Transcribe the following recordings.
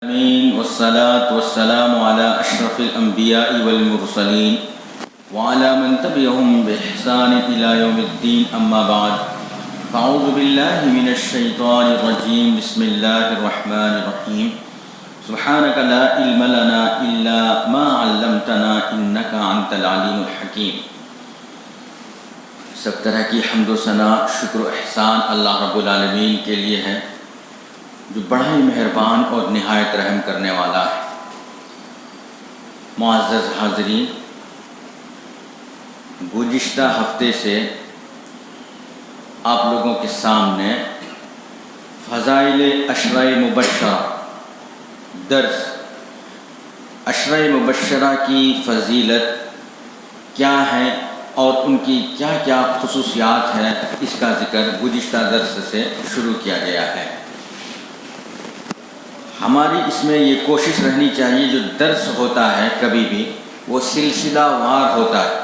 آمین والصلاة والسلام على اشرف الانبیاء والمرسلین وعلى من تبعهم بإحسان الى یوم الدین اما بعد فاعوذ باللہ من الشیطان الرجیم بسم اللہ الرحمن الرحیم سبحانک لا علم لنا الا ما علمتنا انک انت العلیم الحکیم۔ سب طرح کی حمد و ثنا، شکر و احسان اللہ رب العالمین کے لیے ہے جو بڑا ہی مہربان اور نہایت رحم کرنے والا ہے۔ معزز حاضرین، گزشتہ ہفتے سے آپ لوگوں کے سامنے فضائل عشرہ مبشرہ درس، عشرہ مبشرہ کی فضیلت کیا ہے اور ان کی کیا کیا خصوصیات ہیں، اس کا ذکر گزشتہ درس سے شروع کیا گیا ہے۔ ہماری اس میں یہ کوشش رہنی چاہیے جو درس ہوتا ہے کبھی بھی وہ سلسلہ وار ہوتا ہے،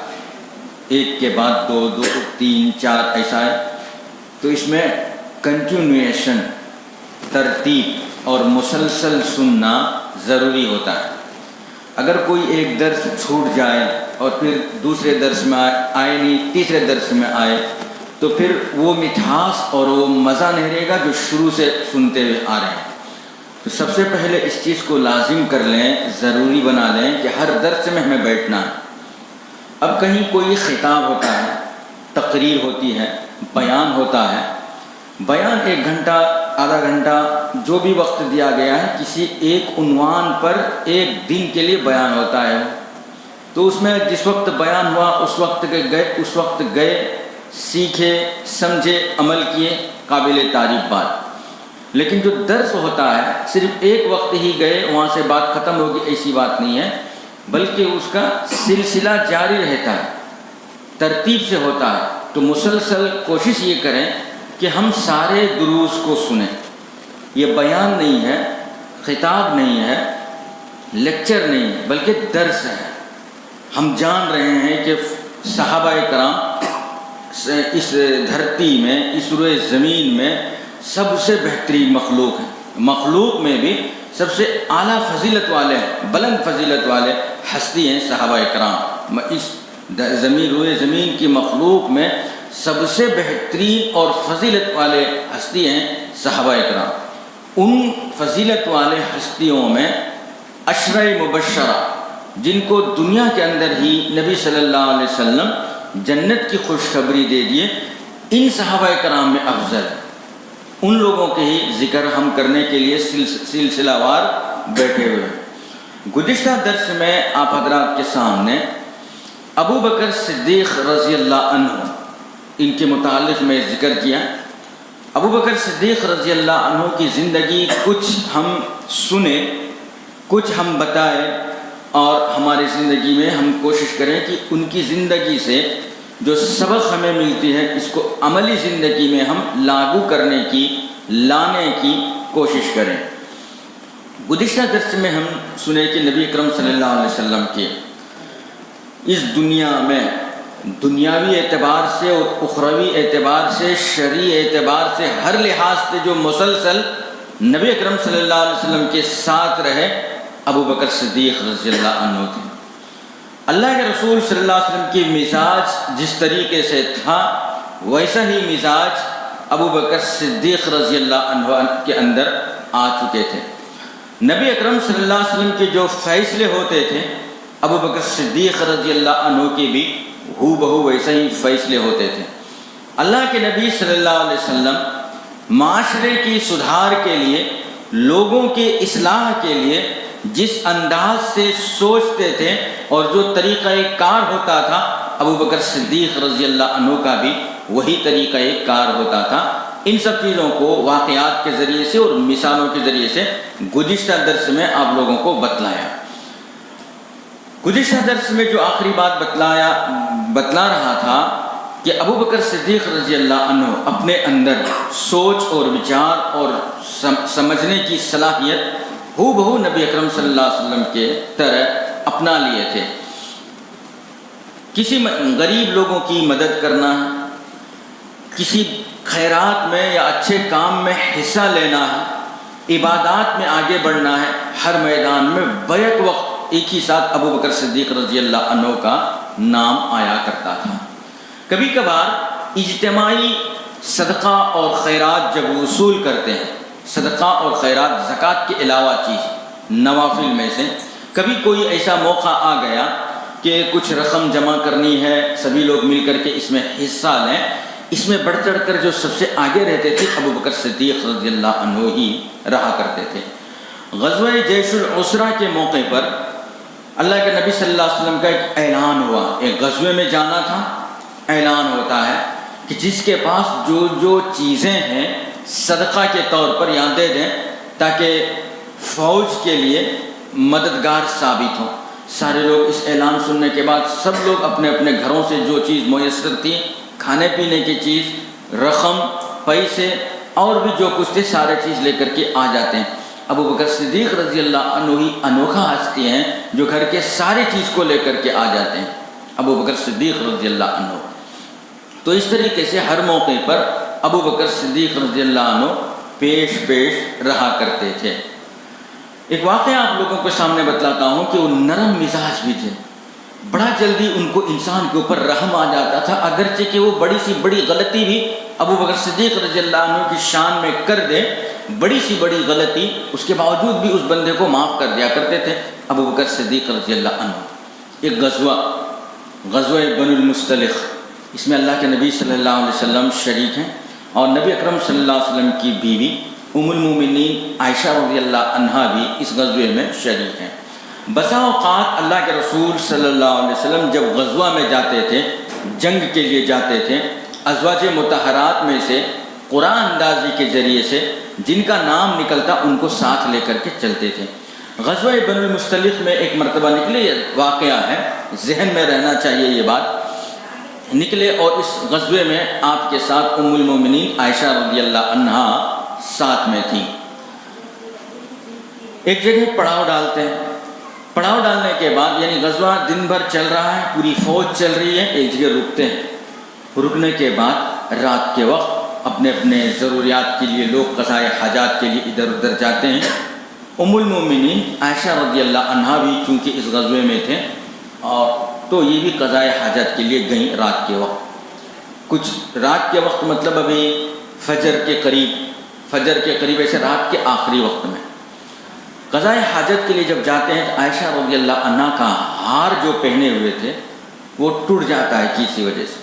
ایک کے بعد دو، دو تین چار، ایسا ہے، تو اس میں کنٹینویشن، ترتیب اور مسلسل سننا ضروری ہوتا ہے۔ اگر کوئی ایک درس چھوٹ جائے اور پھر دوسرے درس میں آئے نہیں، تیسرے درس میں آئے، تو پھر وہ مٹھاس اور وہ مزہ نہیں رہے گا جو شروع سے سنتے ہوئے آ رہے ہیں۔ تو سب سے پہلے اس چیز کو لازم کر لیں، ضروری بنا لیں کہ ہر درس میں ہمیں بیٹھنا ہے۔ اب کہیں کوئی خطاب ہوتا ہے، تقریر ہوتی ہے، بیان ہوتا ہے، بیان 1 گھنٹہ، آدھا گھنٹہ، جو بھی وقت دیا گیا ہے، کسی ایک عنوان پر 1 دن کے لیے بیان ہوتا ہے، تو اس میں جس وقت بیان ہوا اس وقت گئے، سیکھے، سمجھے، عمل کیے، قابل تعریف بات۔ لیکن جو درس ہوتا ہے صرف ایک وقت ہی گئے، وہاں سے بات ختم ہوگی، ایسی بات نہیں ہے، بلکہ اس کا سلسلہ جاری رہتا ہے، ترتیب سے ہوتا ہے۔ تو مسلسل کوشش یہ کریں کہ ہم سارے دروس کو سنیں۔ یہ بیان نہیں ہے، خطاب نہیں ہے، لیکچر نہیں ہے، بلکہ درس ہے۔ ہم جان رہے ہیں کہ صحابہ کرام اس دھرتی میں، اس روئے زمین میں سب سے بہترین مخلوق ہیں، مخلوق میں بھی سب سے اعلیٰ فضیلت والے ہیں، بلند فضیلت والے ہستی ہیں صحابہ کرام۔ اس روئے زمین کی مخلوق میں سب سے بہترین اور فضیلت والے ہستی ہیں صحابہ کرام۔ ان فضیلت والے ہستیوں میں عشرہ مبشرہ، جن کو دنیا کے اندر ہی نبی صلی اللہ علیہ وسلم جنت کی خوشخبری دے دیے، ان صحابہ کرام میں افضل ہے۔ ان لوگوں کے ہی ذکر ہم کرنے کے لیے سلسلہ وار بیٹھے ہوئے ہیں۔ گزشتہ درس میں آپ حضرات کے سامنے ابو بکر صدیق رضی اللہ عنہ، ان کے متعلق میں ذکر کیا۔ ابو بکر صدیق رضی اللہ عنہ کی زندگی کچھ ہم سنے، کچھ ہم بتائے، اور ہماری زندگی میں ہم کوشش کریں کہ ان کی زندگی سے جو سبق ہمیں ملتی ہے اس کو عملی زندگی میں ہم لاگو کرنے کی، لانے کی کوشش کریں۔ گزشتہ درس میں ہم سنے کہ نبی اکرم صلی اللہ علیہ وسلم کے اس دنیا میں دنیاوی اعتبار سے اور اخروی اعتبار سے، شرعی اعتبار سے، ہر لحاظ سے جو مسلسل نبی اکرم صلی اللہ علیہ وسلم کے ساتھ رہے، ابو بکر صدیق رضی اللہ عنہ تھے۔ اللہ کے رسول صلی اللہ علیہ وسلم کی مزاج جس طریقے سے تھا، ویسا ہی مزاج ابو بکر صدیق رضی اللہ عنہ کے اندر آ چکے تھے۔ نبی اکرم صلی اللہ علیہ وسلم کے جو فیصلے ہوتے تھے، ابو بکر صدیق رضی اللہ عنہ کے بھی ہو بہو ویسے ہی فیصلے ہوتے تھے۔ اللہ کے نبی صلی اللہ علیہ وسلم معاشرے کی سدھار کے لیے، لوگوں کے اصلاح کے لیے جس انداز سے سوچتے تھے اور جو طریقہ کار ہوتا تھا، ابو بکر صدیق رضی اللہ عنہ کا بھی وہی طریقہ کار ہوتا تھا۔ ان سب چیزوں کو واقعات کے ذریعے سے اور مثالوں کے ذریعے سے گزشتہ درس میں آپ لوگوں کو بتلایا۔ گزشتہ درس میں جو آخری بات بتلا رہا تھا کہ ابو بکر صدیق رضی اللہ عنہ اپنے اندر سوچ اور وچار اور سمجھنے کی صلاحیت ہو بہو نبی اکرم صلی اللہ علیہ وسلم کے طرح اپنا لیے تھے۔ کسی غریب لوگوں کی مدد کرنا، کسی خیرات میں یا اچھے کام میں حصہ لینا ہے، عبادات میں آگے بڑھنا ہے، ہر میدان میں بیک وقت ایک ہی ساتھ ابو بکر صدیق رضی اللہ عنہ کا نام آیا کرتا تھا۔ کبھی کبھار اجتماعی صدقہ اور خیرات جب وصول کرتے ہیں، صدقہ اور خیرات زکوٰۃ کے علاوہ چیز نوافل میں سے، کبھی کوئی ایسا موقع آ گیا کہ کچھ رقم جمع کرنی ہے، سبھی لوگ مل کر کے اس میں حصہ لیں، اس میں بڑھ چڑھ کر جو سب سے آگے رہتے تھے ابو بکر صدیق رضی اللہ عنہ ہی رہا کرتے تھے۔ غزوہ جیش العسرہ کے موقع پر اللہ کے نبی صلی اللہ علیہ وسلم کا ایک اعلان ہوا، ایک غزوے میں جانا تھا، اعلان ہوتا ہے کہ جس کے پاس جو جو چیزیں ہیں صدقہ کے طور پر یہاں دے دیں تاکہ فوج کے لیے مددگار ثابت ہوں۔ سارے لوگ اس اعلان سننے کے بعد سب لوگ اپنے اپنے گھروں سے جو چیز میسر تھی، کھانے پینے کی چیز، رقم، پیسے اور بھی جو کچھ تھے سارے چیز لے کر کے آ جاتے ہیں۔ ابو بکر صدیق رضی اللہ عنہ ہی انوکھا ہستی ہیں جو گھر کے ساری چیز کو لے کر کے آ جاتے ہیں، ابو بکر صدیق رضی اللہ عنہ۔ تو اس طریقے سے ہر موقع پر ابو بکر صدیق رضی اللہ عنہ پیش رہا کرتے تھے۔ ایک واقعہ آپ لوگوں کے سامنے بتلاتا ہوں کہ وہ نرم مزاج بھی تھے، بڑا جلدی ان کو انسان کے اوپر رحم آ جاتا تھا، اگرچہ کہ وہ بڑی سی بڑی غلطی بھی ابو بکر صدیق رضی اللہ عنہ کی شان میں کر دے، بڑی سی بڑی غلطی، اس کے باوجود بھی اس بندے کو معاف کر دیا کرتے تھے ابو بکر صدیق رضی اللہ عنہ۔ ایک غزوہ بنو المصطلق، اس میں اللہ کے نبی صلی اللہ علیہ وسلم شریک ہیں اور نبی اکرم صلی اللہ علیہ وسلم کی بیوی ام المومنین عائشہ رضی اللہ عنہا بھی اس غزوے میں شریک ہیں۔ بسا اوقات اللہ کے رسول صلی اللہ علیہ وسلم جب غزوہ میں جاتے تھے، جنگ کے لیے جاتے تھے، ازواج مطہرات میں سے قرآن اندازی کے ذریعے سے جن کا نام نکلتا ان کو ساتھ لے کر کے چلتے تھے۔ غزوہ بنو المصطلق میں ایک مرتبہ نکلے، یہ واقعہ ہے، ذہن میں رہنا چاہیے یہ بات، نکلے اور اس غزوے میں آپ کے ساتھ ام المومنین عائشہ رضی اللہ عنہا ساتھ میں تھیں۔ ایک جگہ پڑاؤ ڈالتے ہیں، پڑاؤ ڈالنے کے بعد یعنی غزوہ دن بھر چل رہا ہے، پوری فوج چل رہی ہے، ایک جگہ رکتے ہیں، رکنے کے بعد رات کے وقت اپنے اپنے ضروریات کے لیے لوگ قضائے حاجات کے لیے ادھر ادھر جاتے ہیں۔ ام المومنین عائشہ رضی اللہ عنہا بھی چونکہ اس غزوے میں تھے اور تو یہ بھی قضائے حاجت کے لیے گئیں رات کے وقت، کچھ رات کے وقت مطلب ابھی فجر کے قریب ایسے رات کے آخری وقت میں قضائے حاجت کے لیے جب جاتے ہیں تو عائشہ رضی اللہ عنہا کا ہار جو پہنے ہوئے تھے وہ ٹوٹ جاتا ہے کسی وجہ سے،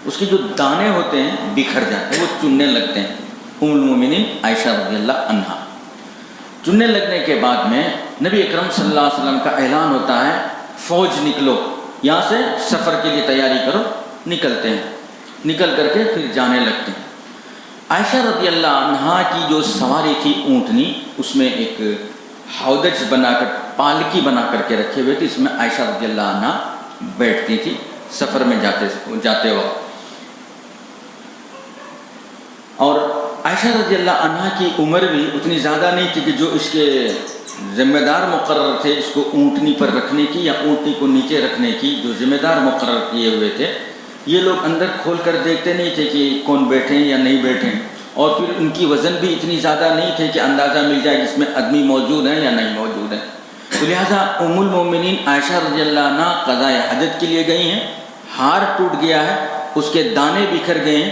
اس کے جو دانے ہوتے ہیں بکھر جاتے ہیں، وہ چننے لگتے ہیں۔ ام المومنین عائشہ رضی اللہ عنہا چننے لگنے کے بعد میں نبی اکرم صلی اللہ علیہ وسلم کا اعلان ہوتا ہے، فوج نکلو، یہاں سے سفر کے لیے تیاری کرو، نکلتے ہیں، نکل کر کے پھر جانے لگتے ہیں۔ عائشہ رضی اللہ عنہا کی جو سواری تھی اونٹنی، اس میں ایک ہودج بنا کر پالکی بنا کر کے رکھے ہوئے تھے، اس میں عائشہ رضی اللہ عنہا بیٹھتی تھی سفر میں جاتے وقت۔ اور عائشہ رضی اللہ عنہا کی عمر بھی اتنی زیادہ نہیں تھی کہ جو اس کے ذمہ دار مقرر تھے اس کو اونٹنی پر رکھنے کی یا اونٹنی کو نیچے رکھنے کی، جو ذمہ دار مقرر کیے ہوئے تھے، یہ لوگ اندر کھول کر دیکھتے نہیں تھے کہ کون بیٹھیں یا نہیں بیٹھیں، اور پھر ان کی وزن بھی اتنی زیادہ نہیں تھے کہ اندازہ مل جائے جس میں آدمی موجود ہیں یا نہیں موجود ہیں۔ تو لہٰذا ام المومنین عائشہ رضی اللہ عنہا قضائے حاجت کے لیے گئی ہیں، ہار ٹوٹ گیا ہے، اس کے دانے بکھر گئے ہیں،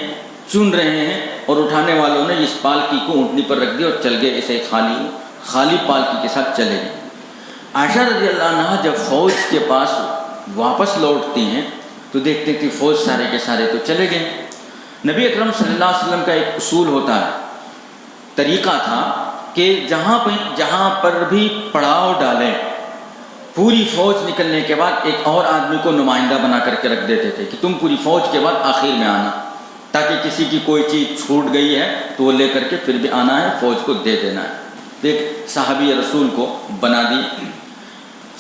چن رہے ہیں، اور اٹھانے والوں نے اس پالکی کو اونٹنی پر رکھ دیا اور چل گئے، ایسے خالی پالکی کے ساتھ چلے گئے۔ عائشہ رضی اللہ عنہا جب فوج کے پاس واپس لوٹتی ہیں تو دیکھتے ہیں کہ فوج سارے کے سارے تو چلے گئے۔ نبی اکرم صلی اللہ علیہ وسلم کا ایک اصول ہوتا ہے، طریقہ تھا کہ جہاں پر بھی پڑاؤ ڈالیں، پوری فوج نکلنے کے بعد ایک اور آدمی کو نمائندہ بنا کر کے رکھ دیتے تھے کہ تم پوری فوج کے بعد آخر میں آنا، تاکہ کسی کی کوئی چیز چھوٹ گئی ہے تو وہ لے کر کے پھر بھی آنا ہے، فوج کو دے دینا ہے۔ تو ایک صحابی رسول کو بنا دی۔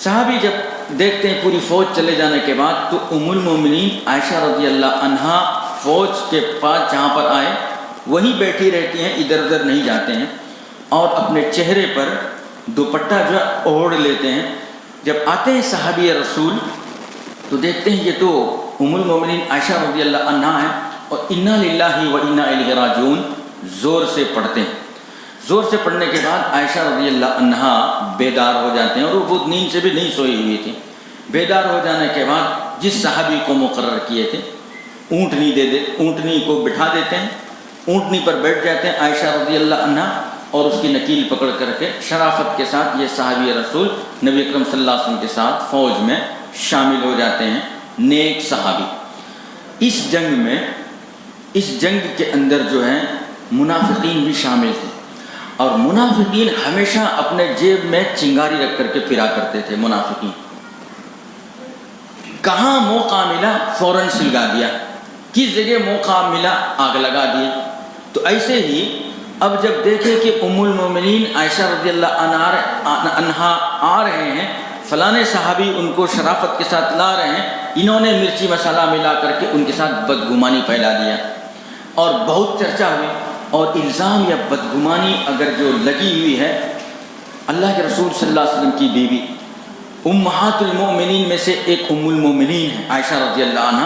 صحابی جب دیکھتے ہیں پوری فوج چلے جانے کے بعد تو ام المومنین عائشہ رضی اللہ عنہا فوج کے پاس جہاں پر آئے وہیں بیٹھی رہتی ہیں، ادھر ادھر نہیں جاتے ہیں، اور اپنے چہرے پر دوپٹہ جو اوڑھ لیتے ہیں۔ جب آتے ہیں صحابی رسول تو دیکھتے ہیں یہ تو ام المومنین عائشہ رضی اللہ عنہا ہیں، اور انا للہ و انا الیہ راجعون زور سے پڑھتے ہیں۔ زور سے پڑھنے کے بعد عائشہ رضی اللہ عنہا بیدار ہو جاتے ہیں، اور وہ بہت نیند سے بھی نہیں سوئی ہوئی تھی۔ بیدار ہو جانے کے بعد جس صحابی کو مقرر کیے تھے اونٹنی کو بٹھا دیتے ہیں، اونٹنی پر بیٹھ جاتے ہیں عائشہ رضی اللہ عنہا، اور اس کی نکیل پکڑ کر کے شرافت کے ساتھ یہ صحابی رسول نبی اکرم صلی اللہ علیہ وسلم کے ساتھ فوج میں شامل ہو جاتے ہیں، نیک صحابی۔ اس جنگ کے اندر جو ہے منافقین بھی شامل تھے، اور منافقین ہمیشہ اپنے جیب میں چنگاری رکھ کر کے پھرا کرتے تھے۔ منافقین کہاں موقع ملا فوراً سلگا دیا، کس جگہ موقع ملا آگ لگا دی۔ تو ایسے ہی اب جب دیکھے کہ ام المومنین عائشہ رضی اللہ عنہا آ رہے ہیں، فلاں صحابی ان کو شرافت کے ساتھ لا رہے ہیں، انہوں نے مرچی مسالہ ملا کر کے ان کے ساتھ بدگمانی پھیلا دیا، اور بہت چرچا ہوئی۔ اور الزام یا بدگمانی اگر جو لگی ہوئی ہے، اللہ کے رسول صلی اللہ علیہ وسلم کی بیوی امہات المؤمنین میں سے ایک ام المؤمنین ہے عائشہ رضی اللہ عنہ،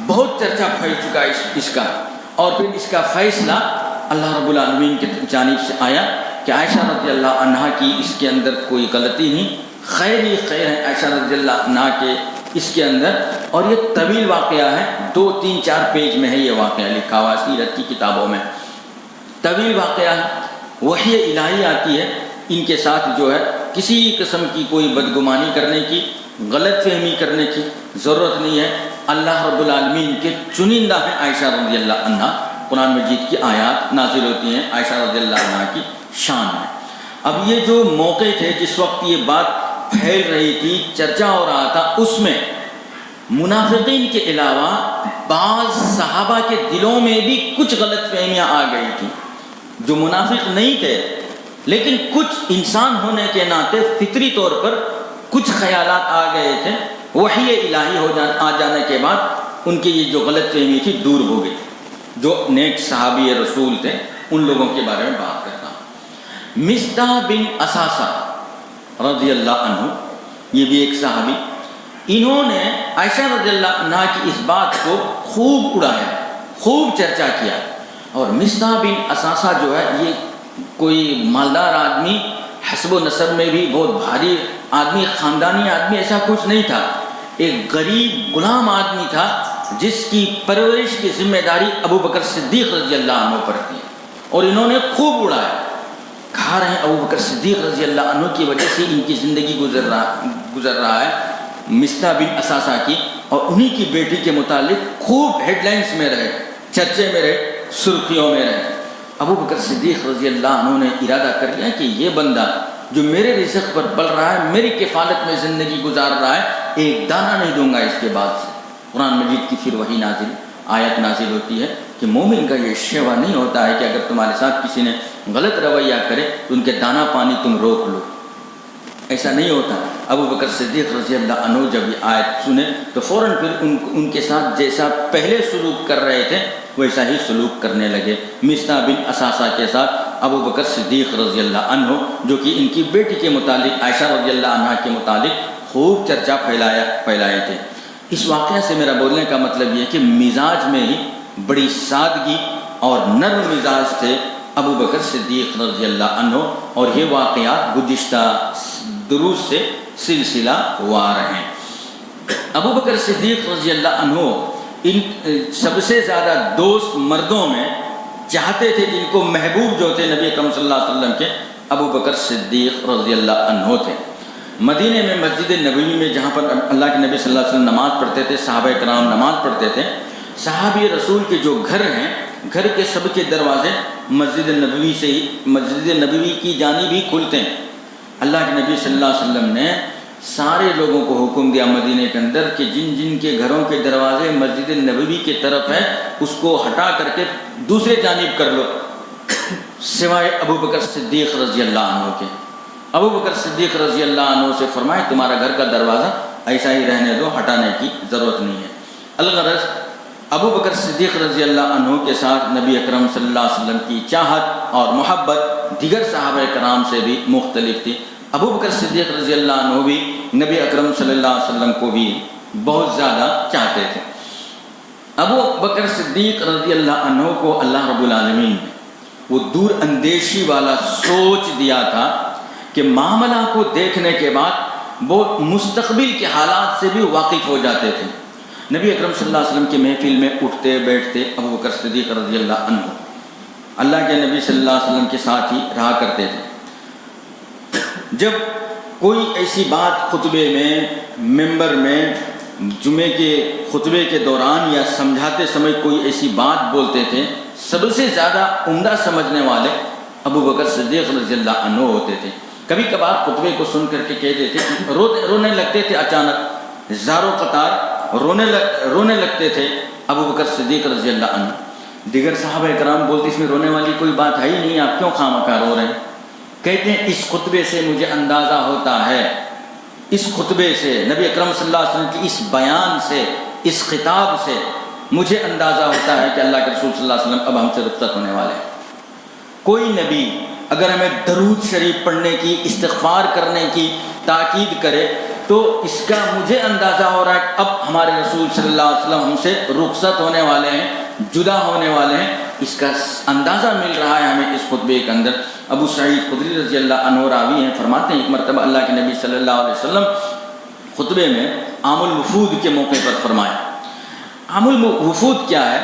بہت چرچا پھیل چکا اس کا، اور پھر اس کا فیصلہ اللہ رب العالمین کی جانب سے آیا کہ عائشہ رضی اللہ عنہ کی اس کے اندر کوئی غلطی نہیں، خیر ہی خیر ہے عائشہ رضی اللہ عنہ کے اس کے اندر۔ اور یہ طویل واقعہ ہے، 2 3 4 پیج میں ہے یہ واقعہ لکھا ہوا سیرت کی کتابوں میں، طویل واقعہ ہے۔ وحی الہی آتی ہے ان کے ساتھ، جو ہے کسی قسم کی کوئی بدگمانی کرنے کی، غلط فہمی کرنے کی ضرورت نہیں ہے۔ اللہ رب العالمین کے چنندہ ہیں عائشہ رضی اللہ عنہ، قرآن مجید کی آیات نازل ہوتی ہیں عائشہ رضی اللہ عنہ کی شان میں۔ اب یہ جو موقع تھے جس وقت یہ بات پھیل رہی تھی، چرچا ہو رہا تھا، اس میں منافقین کے علاوہ بعض صحابہ کے دلوں میں بھی کچھ غلط فہمیاں آ گئی تھیں۔ جو منافق نہیں تھے لیکن کچھ انسان ہونے کے ناطے فطری طور پر کچھ خیالات آ گئے تھے، وحی الہی آ جانے کے بعد ان کی یہ جو غلط فہمی تھی دور ہو گئی۔ جو نیک صحابی رسول تھے ان لوگوں کے بارے میں بات کرتا ہوں۔ مصطح بن اساسہ رضی اللہ عنہ، یہ بھی ایک صحابی، انہوں نے عائشہ رضی اللہ عنہ کی اس بات کو خوب اڑایا، خوب چرچا کیا۔ اور مصطح بن اساسہ جو ہے یہ کوئی مالدار آدمی، حسب و نسب میں بھی بہت بھاری آدمی، خاندانی آدمی ایسا کچھ نہیں تھا، ایک غریب غلام آدمی تھا جس کی پرورش کی ذمہ داری ابو بکر صدیق رضی اللہ عنہ پر تھی، اور انہوں نے خوب اڑایا۔ کہا رہے ہیں ابو بکر صدیق رضی اللہ عنہ کی وجہ سے ان کی زندگی گزر رہا ہے، مصطح بن اساسہ کی، اور انہی کی بیٹی کے متعلق خوب ہیڈ لائنز میں رہے، چرچے میں رہے، سرخیوں میں رہے۔ ابو بکر صدیق رضی اللہ عنہ نے ارادہ کر لیا کہ یہ بندہ جو میرے رزق پر پل رہا ہے، میری کفالت میں زندگی گزار رہا ہے، ایک دانہ نہیں دوں گا اس کے بعد سے۔ قرآن مجید کی پھر وہی آیت نازل ہوتی ہے کہ مومن کا یہ شیوا نہیں ہوتا ہے کہ اگر تمہارے ساتھ کسی نے غلط رویہ کرے تو ان کے دانہ پانی تم روک لو، ایسا نہیں ہوتا۔ ابو بکر صدیق رضی اللہ عنہ جب یہ آیت سنے تو فوراً پھر ان کے ساتھ جیسا پہلے سلوک کر رہے تھے ویسا ہی سلوک کرنے لگے مصطح بن اساسہ کے ساتھ۔ ابو بکر صدیق رضی اللہ عنہ جو کہ ان کی بیٹی کے متعلق، عائشہ رضی اللہ عنہ کے متعلق خوب چرچا پھیلائے تھے۔ اس واقعہ سے میرا بولنے کا مطلب یہ کہ مزاج میں ہی بڑی سادگی اور نرم مزاج تھے ابو بکر صدیق رضی اللہ عنہ، اور یہ واقعات گزشتہ دروس سے سلسلہ وار ہیں۔ ابو بکر صدیق رضی اللہ عنہ ان سب سے زیادہ دوست مردوں میں چاہتے تھے، جن کو محبوب جو تھے نبی اکرم صلی اللہ علیہ وسلم کے، ابو بکر صدیق رضی اللہ عنہ تھے۔ مدینے میں مسجد نبوی میں جہاں پر اللہ کے نبی صلی اللہ علیہ وسلم نماز پڑھتے تھے، صحابہ کرام نماز پڑھتے تھے، صحابی رسول کے جو گھر ہیں، گھر کے سب کے دروازے مسجد نبوی کی جانب ہی کھلتے ہیں۔ اللہ کے نبی صلی اللہ علیہ وسلم نے سارے لوگوں کو حکم دیا مدینے کے اندر کہ جن جن کے گھروں کے دروازے مسجد نبوی کی طرف ہیں اس کو ہٹا کر کے دوسرے جانب کر لو، سوائے ابو بکر صدیق رضی اللہ عنہ کے۔ ابو بکر صدیق رضی اللہ عنہ سے فرمائے تمہارا گھر کا دروازہ ایسا ہی رہنے دو، ہٹانے کی ضرورت نہیں ہے۔ الغرض ابو بکر صدیق رضی اللہ عنہ کے ساتھ نبی اکرم صلی اللہ علیہ وسلم کی چاہت اور محبت دیگر صحابہ کرام سے بھی مختلف تھی۔ ابو بکر صدیق رضی اللہ عنہ بھی نبی اکرم صلی اللہ علیہ وسلم کو بھی بہت زیادہ چاہتے تھے۔ ابو بکر صدیق رضی اللہ عنہ کو اللہ رب العالمین نے وہ دور اندیشی والا سوچ دیا تھا کہ معاملہ کو دیکھنے کے بعد وہ مستقبل کے حالات سے بھی واقف ہو جاتے تھے۔ نبی اکرم صلی اللہ علیہ وسلم کی محفل میں اٹھتے بیٹھتے ابو بکر صدیق رضی اللہ عنہ اللہ کے نبی صلی اللہ علیہ وسلم کے ساتھ ہی رہا کرتے تھے۔ جب کوئی ایسی بات خطبے میں، ممبر میں، جمعے کے خطبے کے دوران یا سمجھاتے سمے کوئی ایسی بات بولتے تھے، سب سے زیادہ عمدہ سمجھنے والے ابو بکر صدیق رضی اللہ عنہ ہوتے تھے۔ کبھی کبھار خطبے کو سن کر کے کہتے تھے، رونے لگتے تھے، اچانک زارو قطار رونے لگتے تھے ابو بکر صدیق رضی اللہ عنہ۔ دیگر صحابہ کرام بولتے اس میں رونے والی کوئی بات ہے ہی نہیں، آپ کیوں خواہ رو رہے ہیں؟ کہتے ہیں اس خطبے سے مجھے اندازہ ہوتا ہے، اس خطبے سے، نبی اکرم صلی اللہ علیہ وسلم کی اس بیان سے، اس خطاب سے مجھے اندازہ ہوتا ہے کہ اللہ کے رسول صلی اللہ علیہ وسلم اب ہم سے رخصت ہونے والے ہیں۔ کوئی نبی اگر ہمیں درود شریف پڑھنے کی، استغفار کرنے کی تاکید کرے تو اس کا مجھے اندازہ ہو رہا ہے کہ اب ہمارے رسول صلی اللہ علیہ وسلم ہم سے رخصت ہونے والے ہیں، جدا ہونے والے ہیں، اس کا اندازہ مل رہا ہے ہمیں اس خطبے کے اندر۔ ابو سعید خدری رضی اللہ عنہ راوی ہیں، فرماتے ہیں ایک مرتبہ اللہ کے نبی صلی اللہ علیہ وسلم خطبے میں عام الوفود کے موقع پر فرمایا۔ عام الوفود کیا ہے؟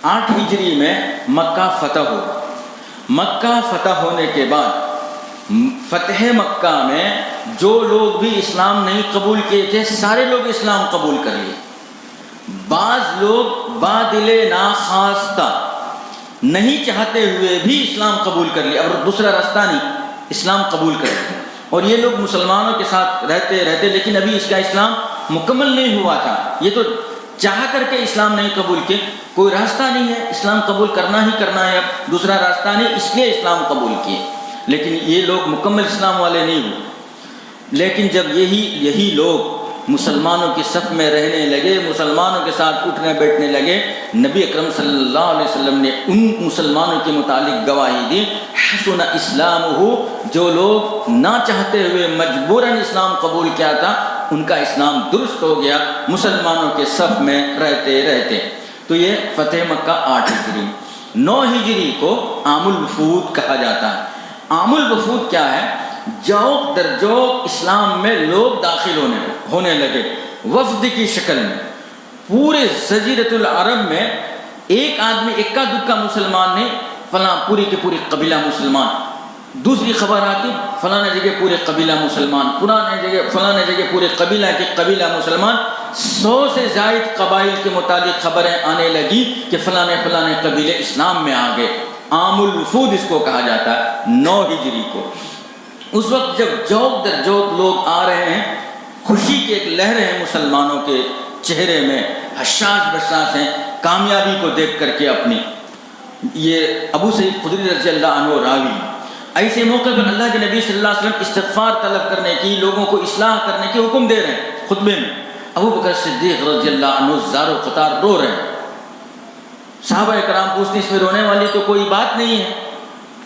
8 ہجری میں مکہ فتح ہو، مکہ فتح ہونے کے بعد فتح مکہ میں جو لوگ بھی اسلام نہیں قبول کیے تھے سارے لوگ اسلام قبول کر لیے۔ بعض لوگ بادل ناخواستہ نہیں چاہتے ہوئے بھی اسلام قبول کر لیا، اور دوسرا راستہ نہیں، اسلام قبول کر لیا، اور یہ لوگ مسلمانوں کے ساتھ رہتے لیکن ابھی اس کا اسلام مکمل نہیں ہوا تھا، یہ تو چاہ کر کے اسلام نہیں قبول کیے، کوئی راستہ نہیں ہے، اسلام قبول کرنا ہی کرنا ہے، اب دوسرا راستہ نہیں، اس لیے اسلام قبول کیے، لیکن یہ لوگ مکمل اسلام والے نہیں ہوئے۔ لیکن جب یہی لوگ مسلمانوں کی صف میں رہنے لگے، مسلمانوں کے ساتھ اٹھنے بیٹھنے لگے، نبی اکرم صلی اللہ علیہ وسلم نے ان مسلمانوں کے متعلق گواہی دی، حسن اسلامہ، جو لوگ نہ چاہتے ہوئے مجبوراً اسلام قبول کیا تھا ان کا اسلام درست ہو گیا مسلمانوں کے صف میں رہتے۔ تو یہ فتح مکہ 8 ہجری۔ 9 ہجری کو عام الوفود کہا جاتا ہے۔ عام الوفود کیا ہے؟ جوق در جوق اسلام میں لوگ داخل ہونے لگے وفد کی شکل میں۔ پورے جزیرۃ العرب میں ایک آدمی اکا دکا مسلمان نہیں، فلاں پوری کے پوری قبیلہ مسلمان، دوسری خبر آتی فلاں جگہ پورے قبیلہ مسلمان، فلاں جگہ پورے قبیلہ کے قبیلہ مسلمان، 100 سے زائد قبائل کے متعلق خبریں آنے لگی کہ فلاں قبیلے اسلام میں آ گئے۔ عام الوفود اس کو کہا جاتا ہے 9 ہجری کو۔ اس وقت جب جوق در جوق لوگ آ رہے ہیں، خوشی کی ایک لہر ہے مسلمانوں کے چہرے میں، حشاش بشاش ہیں کامیابی کو دیکھ کر کے اپنی۔ یہ ابو سعید خدری رضی اللہ عنہ راوی۔ ایسے موقع پر اللہ کے نبی صلی اللہ علیہ وسلم استغفار طلب کرنے کی، لوگوں کو اصلاح کرنے کی حکم دے رہے ہیں خطبے میں۔ ابو بکر صدیق رضی اللہ عنہ زار و قطار رو رہے ہیں۔ صحابہ کرام پوچھتے اس میں رونے والی تو کوئی بات نہیں ہے،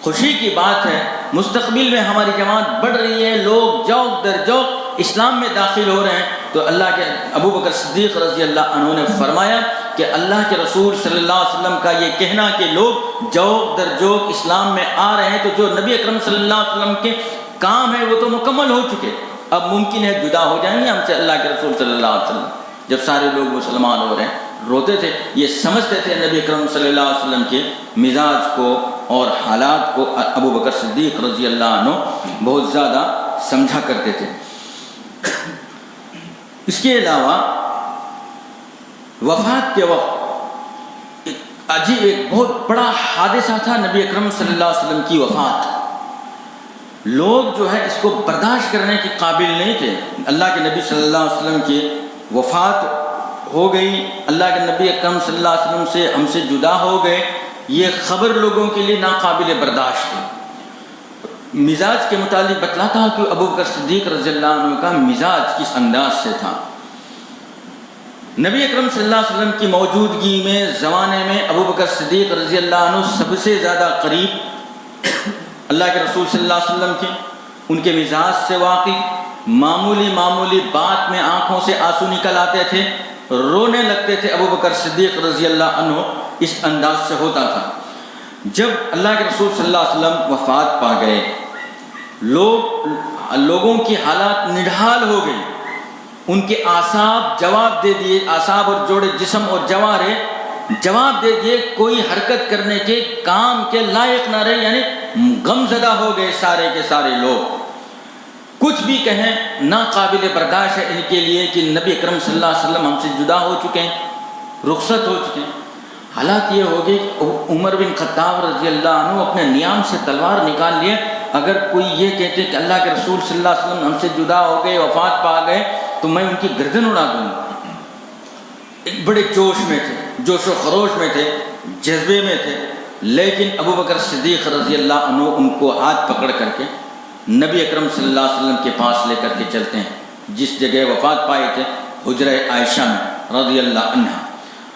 خوشی کی بات ہے، مستقبل میں ہماری جماعت بڑھ رہی ہے، لوگ جوق در جوق اسلام میں داخل ہو رہے ہیں۔ تو اللہ کے ابو بکر صدیق رضی اللہ عنہ نے فرمایا کہ اللہ کے رسول صلی اللہ علیہ وسلم کا یہ کہنا کہ لوگ جوق در جوق اسلام میں آ رہے ہیں، تو جو نبی اکرم صلی اللہ علیہ وسلم کے کام ہے وہ تو مکمل ہو چکے، اب ممکن ہے جدا ہو جائیں گے ہم سے اللہ کے رسول صلی اللہ علیہ وسلم۔ جب سارے لوگ مسلمان ہو رہے ہیں روتے تھے، یہ سمجھتے تھے نبی اکرم صلی اللہ علیہ وسلم کے مزاج کو اور حالات کو ابو بکر صدیق رضی اللہ عنہ بہت زیادہ سمجھا کرتے تھے۔ اس کے علاوہ وفات کے وقت ایک بہت بڑا حادثہ تھا، نبی اکرم صلی اللہ علیہ وسلم کی وفات۔ لوگ جو ہے اس کو برداشت کرنے کے قابل نہیں تھے۔ اللہ کے نبی صلی اللہ علیہ وسلم کی وفات ہو گئی، اللہ کے نبی اکرم صلی اللہ علیہ وسلم سے ہم سے جدا ہو گئے، یہ خبر لوگوں کے لیے ناقابل برداشت ہے۔ مزاج کے متعلق بتلاتا ہوں کہ ابو بکر صدیق رضی اللہ عنہ کا مزاج کس انداز سے تھا۔ نبی اکرم صلی اللہ علیہ وسلم کی موجودگی میں زمانے میں ابو بکر صدیق رضی اللہ عنہ سب سے زیادہ قریب اللہ کے رسول صلی اللہ علیہ وسلم کے، ان کے مزاج سے واقف، معمولی بات میں آنکھوں سے آنسو نکل آتے تھے، رونے لگتے تھے ابو بکر صدیق رضی اللہ عنہ، اس انداز سے ہوتا تھا۔ جب اللہ کے رسول صلی اللہ علیہ وسلم وفات پا گئے، لوگوں کی حالات نڈھال ہو گئی، ان کے اعصاب جواب دے دیے، اعصاب اور جوڑے جسم اور جوارے جواب دے دیے، کوئی حرکت کرنے کے کام کے لائق نہ رہے، یعنی غم زدہ ہو گئے سارے کے سارے لوگ۔ کچھ بھی کہیں ناقابل برداشت ہے ان کے لیے کہ نبی اکرم صلی اللہ علیہ وسلم ہم سے جدا ہو چکے ہیں، رخصت ہو چکے ہیں۔ حالات یہ ہو گئی کہ عمر بن خطاب رضی اللہ عنہ اپنے نیام سے تلوار نکال لیے، اگر کوئی یہ کہتے کہ اللہ کے رسول صلی اللہ علیہ وسلم ہم سے جدا ہو گئے، وفات پا گئے، تو میں ان کی گردن اڑا دوں گا۔ ایک بڑے جوش میں تھے، جوش و خروش میں تھے، جذبے میں تھے، لیکن ابو بکر صدیق رضی اللہ عنہ ان کو ہاتھ پکڑ کر کے نبی اکرم صلی اللہ علیہ وسلم کے پاس لے کر کے چلتے ہیں، جس جگہ وفات پائے تھے حجرہ عائشہ میں رضی اللہ عنہا،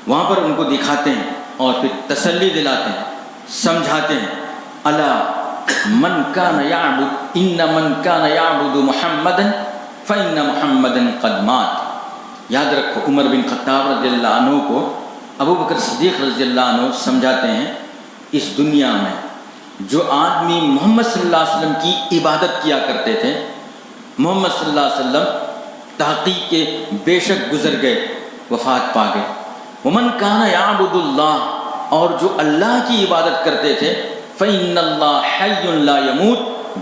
وہاں پر ان کو دکھاتے ہیں اور پھر تسلی دلاتے ہیں، سمجھاتے ہیں، الا من کان یعبد ان من کان یعبد محمدا فإن محمدا قد مات۔ یاد رکھو، عمر بن خطاب رضی اللہ عنہ کو ابو بکر صدیق رضی اللہ عنہ سمجھاتے ہیں، اس دنیا میں جو آدمی محمد صلی اللہ علیہ وسلم کی عبادت کیا کرتے تھے، محمد صلی اللہ علیہ وسلم تحقیق کے بے شک گزر گئے، وفات پا گئے۔ ومن کان یعبد اللہ، اور جو اللہ کی عبادت کرتے تھے، فإن اللہ حی لا یموت،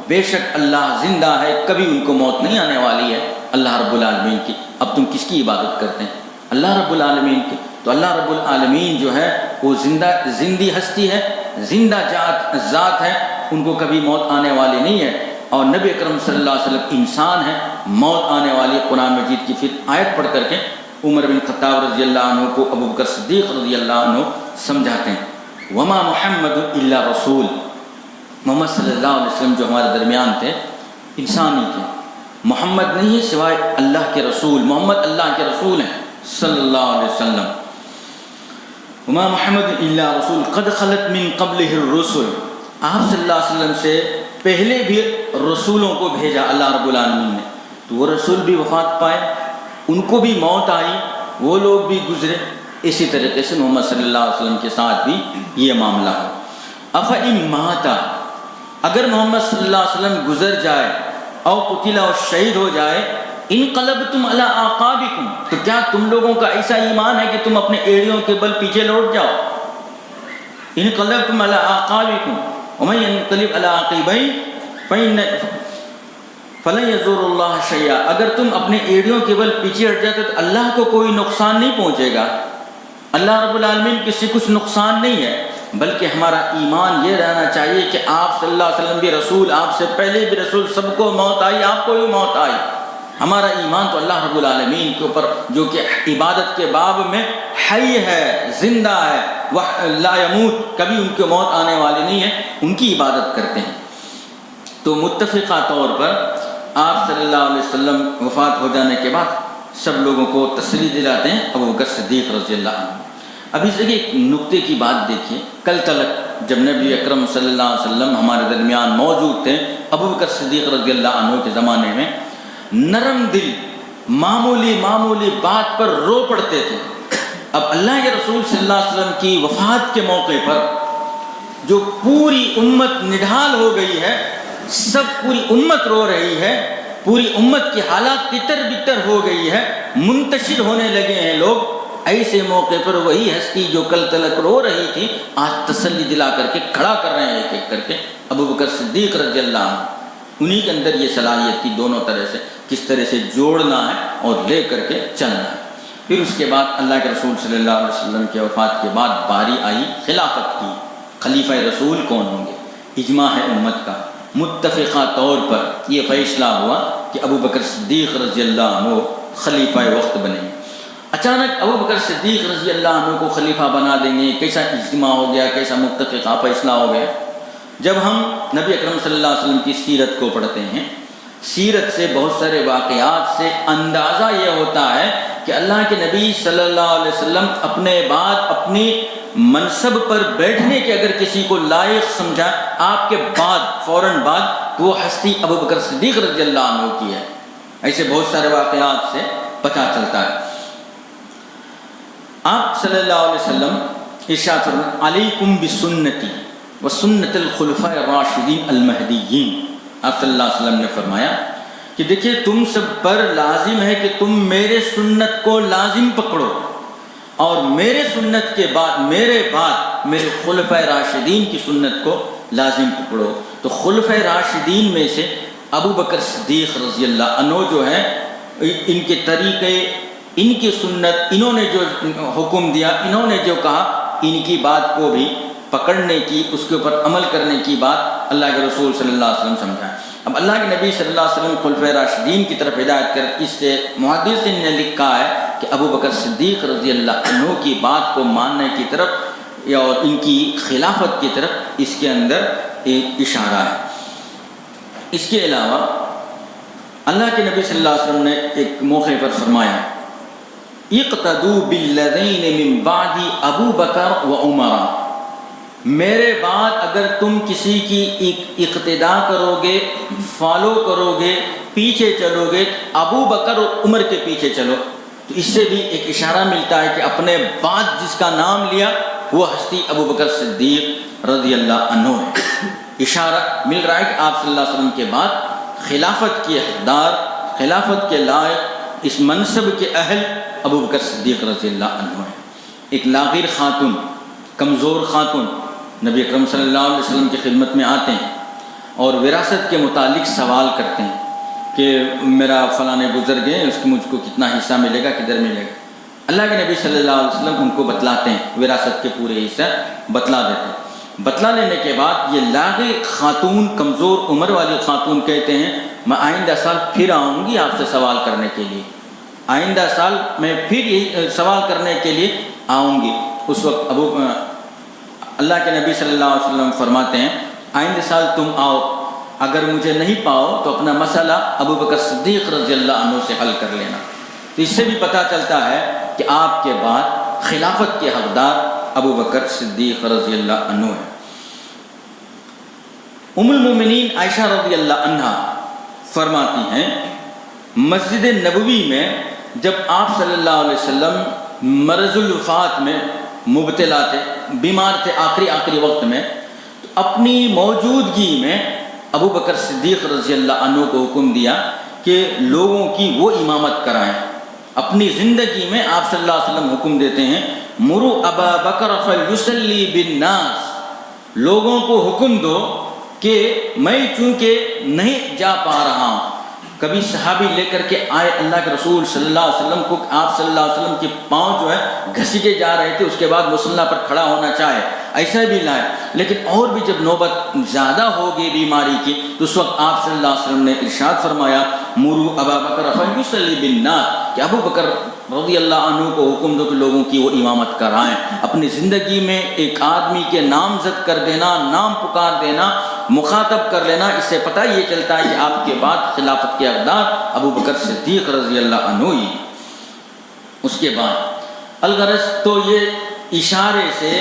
بے شک اللہ زندہ ہے، کبھی ان کو موت نہیں آنے والی ہے اللہ رب العالمین کی۔ اب تم کس کی عبادت کرتے ہیں؟ اللہ رب العالمین کی۔ تو اللہ رب العالمین جو ہے وہ زندی ہستی ہے، زندہ ذات ہے، ان کو کبھی موت آنے والی نہیں ہے۔ اور نبی اکرم صلی اللہ علیہ وسلم انسان ہے، موت آنے والی قرآن مجید کی پھر آیت پڑھ کر کے عمر بن خطاب رضی اللہ عنہ کو ابو بکر صدیق رضی اللہ عنہ سمجھاتے ہیں، وما محمد الا رسول، محمد صلی اللہ علیہ وسلم جو ہمارے درمیان تھے انسان ہی تھے، محمد نہیں ہے سوائے اللہ کے رسول، محمد اللہ کے رسول ہیں صلی اللہ علیہ وسلم۔ وما محمد الا رسول قد خلت من قبلہ الرسل، آپ صلی اللہ علیہ وسلم سے پہلے بھی رسولوں کو بھیجا اللہ رب العالمین نے، تو وہ رسول بھی وفات پائے، ان کو بھی موت آئی، وہ لوگ بھی گزرے۔ اسی طریقے سے محمد صلی اللہ علیہ وسلم کے ساتھ بھی یہ معاملہ ہے۔ افإن مات، اگر محمد صلی اللہ علیہ وسلم گزر جائے، او قتل، اور شہید ہو جائے، انقلبتم علی اعقابکم، تو کیا تم لوگوں کا ایسا ایمان ہے کہ تم اپنے ایڑیوں کے بل پیچھے لوٹ جاؤ؟ انقلبتم علی اعقابکم ومن ينقلب علی عقبیہ فلن یضر اللہ شیئا، اگر تم اپنے ایڑیوں کے بل پیچھے ہٹ جاتے تو اللہ کو کوئی نقصان نہیں پہنچے گا، اللہ رب العالمین کسی کچھ نقصان نہیں ہے، بلکہ ہمارا ایمان یہ رہنا چاہیے کہ آپ صلی اللہ علیہ وسلم بھی رسول، آپ سے پہلے بھی رسول، سب کو موت آئی، آپ کو بھی موت آئی۔ ہمارا ایمان تو اللہ رب العالمین کے اوپر جو کہ عبادت کے باب میں حی ہے، زندہ ہے، وہ لا یموت، کبھی ان کو موت آنے والی نہیں ہے، ان کی عبادت کرتے ہیں۔ تو متفقہ طور پر آپ صلی اللہ علیہ وسلم وفات ہو جانے کے بعد سب لوگوں کو تسلی دلاتے ہیں، ابو بکر صدیق رضی اللہ عنہ۔ اب اس جگہ ایک نقطے کی بات دیکھیے، کل تلک جب نبی اکرم صلی اللہ علیہ وسلم ہمارے درمیان موجود تھے، ابو بکر صدیق رضی اللہ عنہ کے زمانے میں نرم دل، معمولی بات پر رو پڑتے تھے۔ اب اللہ کے رسول صلی اللہ علیہ وسلم کی وفات کے موقع پر جو پوری امت نڈھال ہو گئی ہے، سب پوری امت رو رہی ہے، پوری امت کی حالات تتر بتر ہو گئی ہے، منتشر ہونے لگے ہیں لوگ، ایسے موقع پر وہی ہستی جو کل تلک رو رہی تھی آج تسلی دلا کر کے کھڑا کر رہے ہیں ایک ایک کر کے ابو بکر صدیق رضی اللہ عنہ۔ انہی کے اندر یہ صلاحیت تھی دونوں طرح سے، کس طرح سے جوڑنا ہے اور لے کر کے چلنا ہے۔ پھر اس کے بعد اللہ کے رسول صلی اللہ علیہ وسلم کے وفات کے بعد باری آئی خلافت کی، خلیفہ رسول کون ہوں گے؟ اجماع ہے امت کا، متفقہ طور پر یہ فیصلہ ہوا کہ ابو بکر صدیق رضی اللہ عنہ خلیفہ وقت بنیں گے۔ اچانک ابو بکر صدیق رضی اللہ عنہ کو خلیفہ بنا دیں گے، کیسا اجتماع ہو گیا، کیسا متفقہ فیصلہ ہو گیا؟ جب ہم نبی اکرم صلی اللہ علیہ وسلم کی سیرت کو پڑھتے ہیں، سیرت سے بہت سارے واقعات سے اندازہ یہ ہوتا ہے کہ اللہ کے نبی صلی اللہ علیہ وسلم اپنے بعد اپنی منصب پر بیٹھنے کے اگر کسی کو لائق سمجھا آپ کے بعد فوراً بعد تو وہ ہستی ابو بکر صدیق رضی اللہ عنہ کی ہے۔ ایسے بہت سارے واقعات سے پتہ چلتا ہے۔ آپ صلی اللہ علیہ وسلم ارشاد فرمائے علیکم بسنتی، وسنت الخلفاء الراشدین المہدیین. آپ صلی اللہ علیہ وسلم نے فرمایا کہ دیکھیے تم سب پر لازم ہے کہ تم میرے سنت کو لازم پکڑو اور میرے سنت کے بعد میرے خلفاء راشدین کی سنت کو لازم پکڑو. تو خلفاء راشدین میں سے ابو بکر صدیق رضی اللہ عنہ جو ہے، ان کے طریقے، ان کی سنت، انہوں نے جو حکم دیا، انہوں نے جو کہا، ان کی بات کو بھی پکڑنے کی، اس کے اوپر عمل کرنے کی بات اللہ کے رسول صلی اللہ علیہ وسلم سمجھائیں. اب اللہ کے نبی صلی اللہ علیہ وسلم خلفاء راشدین کی طرف ہدایت کر، اس سے محدثین نے لکھا ہے کہ ابو بکر صدیق رضی اللہ عنہ کی بات کو ماننے کی طرف اور ان کی خلافت کی طرف اس کے اندر ایک اشارہ ہے. اس کے علاوہ اللہ کے نبی صلی اللہ علیہ وسلم نے ایک موقع پر فرمایا اقتدوا بالذین من بعد ابو بکر و عمر. میرے بعد اگر تم کسی کی اقتداء کرو گے، فالو کرو گے، پیچھے چلو گے، ابو بکر اور عمر کے پیچھے چلو. تو اس سے بھی ایک اشارہ ملتا ہے کہ اپنے بعد جس کا نام لیا وہ ہستی ابو بکر صدیق رضی اللہ عنہ ہے. اشارہ مل رہا ہے کہ آپ صلی اللہ علیہ وسلم کے بعد خلافت کے حقدار، خلافت کے لائق، اس منصب کے اہل ابو بکر صدیق رضی اللہ عنہ ہے. ایک لاغر خاتون، کمزور خاتون نبی اکرم صلی اللہ علیہ وسلم کی خدمت میں آتے ہیں اور وراثت کے متعلق سوال کرتے ہیں کہ میرا فلاں گزر گئے، اس کو مجھ کو کتنا حصہ ملے گا، کدھر ملے گا. اللہ کے نبی صلی اللہ علیہ وسلم ان کو بتلاتے ہیں، وراثت کے پورے حصہ بتلا دیتے ہیں. بتلا لینے کے بعد یہ لاغر خاتون، کمزور عمر والی خاتون کہتے ہیں میں آئندہ سال پھر آؤں گی آپ سے سوال کرنے کے لیے، آئندہ سال میں پھر یہ سوال کرنے کے لیے آؤں گی. اس وقت اللہ کے نبی صلی اللہ علیہ وسلم فرماتے ہیں آئندہ سال تم آؤ، اگر مجھے نہیں پاؤ تو اپنا مسئلہ ابو بکر صدیق رضی اللہ عنہ سے حل کر لینا. تو اس سے بھی پتہ چلتا ہے کہ آپ کے بعد خلافت کے حقدار ابو بکر صدیق رضی اللہ عنہ ہے. ام المومنین عائشہ رضی اللہ عنہا فرماتی ہیں مسجد نبوی میں جب آپ صلی اللہ علیہ وسلم مرض الوفات میں مبتلا تھے، بیمار تھے آخری وقت میں، تو اپنی موجودگی میں ابو بکر صدیق رضی اللہ عنہ کو حکم دیا کہ لوگوں کی وہ امامت کرائیں. اپنی زندگی میں آپ صلی اللہ علیہ وسلم حکم دیتے ہیں مروا ابا بکر فلیصلی بالناس، لوگوں کو حکم دو کہ میں چونکہ نہیں جا پا رہا ہوں. کبھی صحابی لے کر کے آئے اللہ کے رسول صلی اللہ علیہ وسلم کو، آپ صلی اللہ علیہ وسلم کے پاؤں جو ہے گھسیٹے جا رہے تھے، اس کے بعد مصلی پر کھڑا ہونا چاہے، ایسا بھی لائے. لیکن اور بھی جب نوبت زیادہ ہوگی بیماری کی تو اس وقت آپ صلی اللہ علیہ وسلم نے ارشاد فرمایا مروا ابا بکر فلیصلی بالناس، کہ ابو بکر رضی اللہ عنہ کو حکم دو کہ لوگوں کی وہ امامت کرائیں. اپنی زندگی میں ایک آدمی کے نامزد کر دینا، نام پکار دینا، مخاطب کر لینا، اس سے پتہ یہ چلتا ہے کہ آپ کے بعد خلافت کے حقدار ابو بکر صدیق رضی اللہ عنہ ہی. اس کے بعد الغرض تو یہ اشارے سے،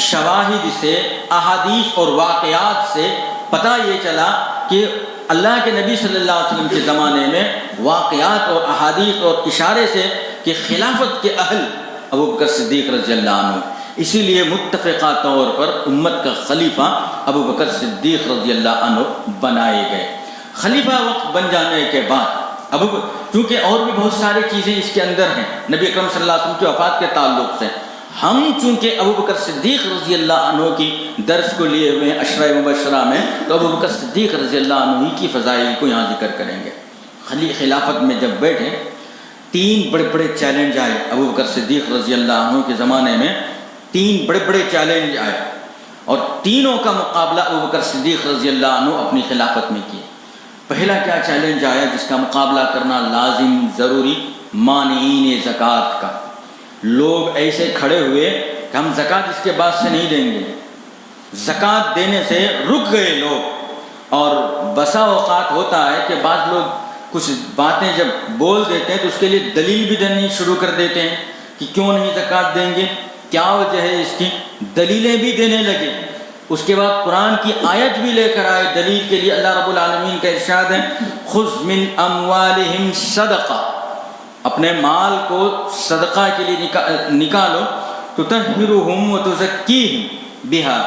شواہد سے، احادیث اور واقعات سے پتہ یہ چلا کہ اللہ کے نبی صلی اللہ علیہ وسلم کے زمانے میں واقعات اور احادیث اور اشارے سے کہ خلافت کے اہل ابو بکر صدیق رضی اللہ عنہ. اسی لیے متفقہ طور پر امت کا خلیفہ ابو بکر صدیق رضی اللہ عنہ بنائے گئے. خلیفہ وقت بن جانے کے بعد چونکہ اور بھی بہت ساری چیزیں اس کے اندر ہیں نبی اکرم صلی اللہ علیہ وسلم کی وفات کے تعلق سے، ہم چونکہ ابو بکر صدیق رضی اللہ عنہ کی درس کو لیے ہوئے ہیں عشرہ مبشرہ میں، تو ابو بکر صدیق رضی اللہ عنہ کی فضائل کو یہاں ذکر کریں گے. خلافت میں جب بیٹھے 3 بڑے چیلنج آئے ابو بکر صدیق رضی اللہ عنہ کے زمانے میں. 3 بڑے چیلنج آئے اور تینوں کا مقابلہ ابو بکر صدیق رضی اللہ عنہ اپنی خلافت میں کیے. پہلا کیا چیلنج آیا جس کا مقابلہ کرنا لازم ضروری؟ مانعین زکوٰۃ کا. لوگ ایسے کھڑے ہوئے کہ ہم زکوٰۃ اس کے بعد سے نہیں دیں گے، زکوٰۃ دینے سے رک گئے لوگ. اور بسا اوقات ہوتا ہے کہ بعض لوگ کچھ باتیں جب بول دیتے ہیں تو اس کے لیے دلیل بھی دینی شروع کر دیتے ہیں کہ کیوں نہیں زکوٰۃ دیں گے، کیا وجہ ہے اس کی، دلیلیں بھی دینے لگے. اس کے بعد قرآن کی آیت بھی لے کر آئے دلیل کے لیے. اللہ رب العالمین کا ارشاد ہے خذ من اموالہم صدقہ، اپنے مال کو صدقہ کے لیے نکالو، تطہرہم وتزکیہم بہا،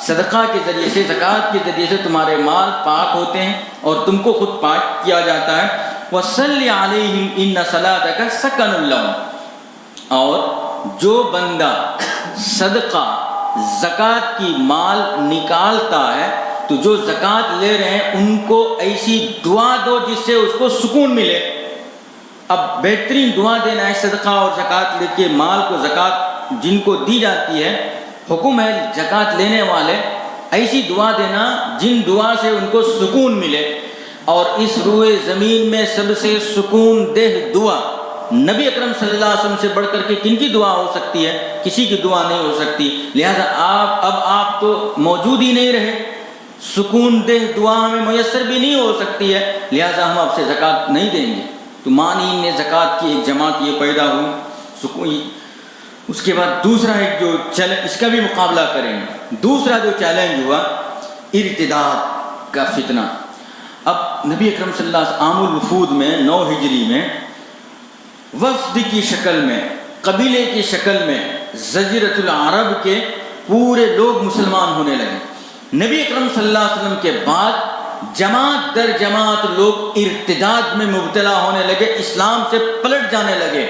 صدقہ کے ذریعے سے، زکوٰۃ کے ذریعے سے تمہارے مال پاک ہوتے ہیں اور تم کو خود پاک کیا جاتا ہے۔ وَصَلِّ عَلَيْهِمْ إِنَّ صَلَاتَكَ سَكَنٌ لَّهُمْ، اور جو بندہ صدقہ زکوٰۃ کی مال نکالتا ہے تو جو زکوٰۃ لے رہے ہیں ان کو ایسی دعا دو جس سے اس کو سکون ملے۔ اب بہترین دعا دینا ہے صدقہ اور زکوٰۃ لے کے مال کو، زکوٰۃ جن کو دی جاتی ہے، حکم ہے زکوٰۃ لینے والے ایسی دعا دینا جن دعا سے ان کو سکون ملے۔ اور اس روئے زمین میں سب سے سکون دہ دعا نبی اکرم صلی اللہ علیہ وسلم سے بڑھ کر کے کن کی دعا ہو سکتی ہے؟ کسی کی دعا نہیں ہو سکتی۔ لہذا آپ تو موجود ہی نہیں رہے، سکون دہ دعا ہمیں میسر بھی نہیں ہو سکتی ہے، لہذا ہم آپ سے زکوٰۃ نہیں دیں گے۔ تو مانعین نے زکوٰۃ کی ایک جماعت یہ پیدا ہوئی، سکون۔ اس کے بعد دوسرا ایک جو چیلنج، اس کا بھی مقابلہ کریں گے، دوسرا جو چیلنج ہوا ارتداد کا فتنہ۔ اب نبی اکرم صلی اللہ علیہ وسلم عام الوفود میں 9 ہجری میں وفد کی شکل میں، قبیلے کی شکل میں جزیرۃ العرب کے پورے لوگ مسلمان ہونے لگے۔ نبی اکرم صلی اللہ علیہ وسلم کے بعد جماعت در جماعت لوگ ارتداد میں مبتلا ہونے لگے، اسلام سے پلٹ جانے لگے،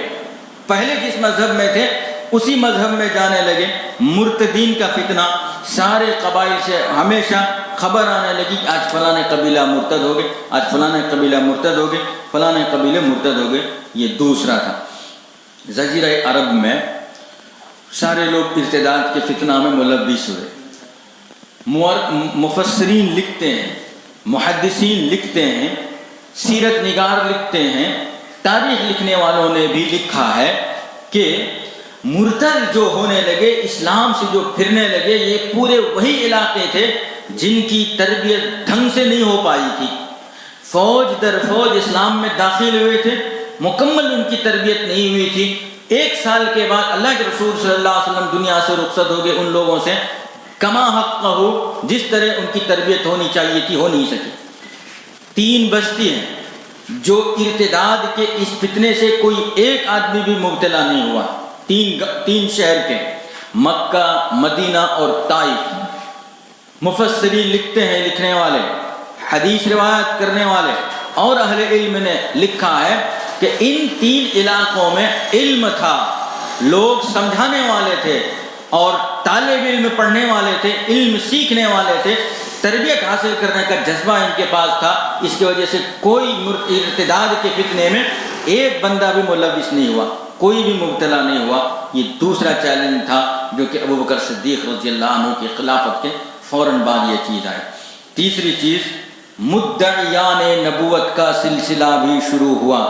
پہلے جس مذہب میں تھے اسی مذہب میں جانے لگے۔ مرتدین کا فتنہ، سارے قبائل سے ہمیشہ خبر آنے لگی کہ آج فلاں قبیلہ مرتد ہو گئے، آج فلاں قبیلہ مرتد ہو گئے، فلاں قبیلے مرتد ہو گئے۔ یہ دوسرا تھا۔ جزیرہ عرب میں سارے لوگ ارتداد کے فتنہ میں ملوث ہوئے۔ مفسرین لکھتے ہیں، محدثین لکھتے ہیں، سیرت نگار لکھتے ہیں، تاریخ لکھنے والوں نے بھی لکھا ہے کہ مرتد جو ہونے لگے، اسلام سے جو پھرنے لگے، یہ پورے وہی علاقے تھے جن کی تربیت ڈھنگ سے نہیں ہو پائی تھی۔ فوج در فوج اسلام میں داخل ہوئے تھے، مکمل ان کی تربیت نہیں ہوئی تھی۔ 1 سال کے بعد اللہ کے رسول صلی اللہ علیہ وسلم دنیا سے رخصت ہو گئے، ان لوگوں سے کما حق ہو، جس طرح ان کی تربیت ہونی چاہیے تھی ہو نہیں سکی۔ 3 بستی ہیں جو ارتداد کے اس فتنے سے کوئی ایک آدمی بھی مبتلا نہیں ہوا، 3 شہر کے، مکہ، مدینہ اور طائف۔ مفسرین لکھتے ہیں، لکھنے والے، حدیث روایت کرنے والے اور اہل علم نے لکھا ہے کہ ان 3 علاقوں میں علم تھا، لوگ سمجھانے والے تھے اور طالب علم پڑھنے والے تھے، علم سیکھنے والے تھے، تربیت حاصل کرنے کا جذبہ ان کے پاس تھا۔ اس کی وجہ سے کوئی ارتداد کے فتنے میں ایک بندہ بھی ملوث نہیں ہوا، کوئی بھی مبتلا نہیں ہوا۔ یہ دوسرا چیلنج تھا جو کہ ابو بکر صدیق رضی اللہ عنہ کی خلافت کے فوراً بعد یہ چیز آئی۔ تیسری چیز، مدعیان نبوت کا سلسلہ بھی شروع ہوا۔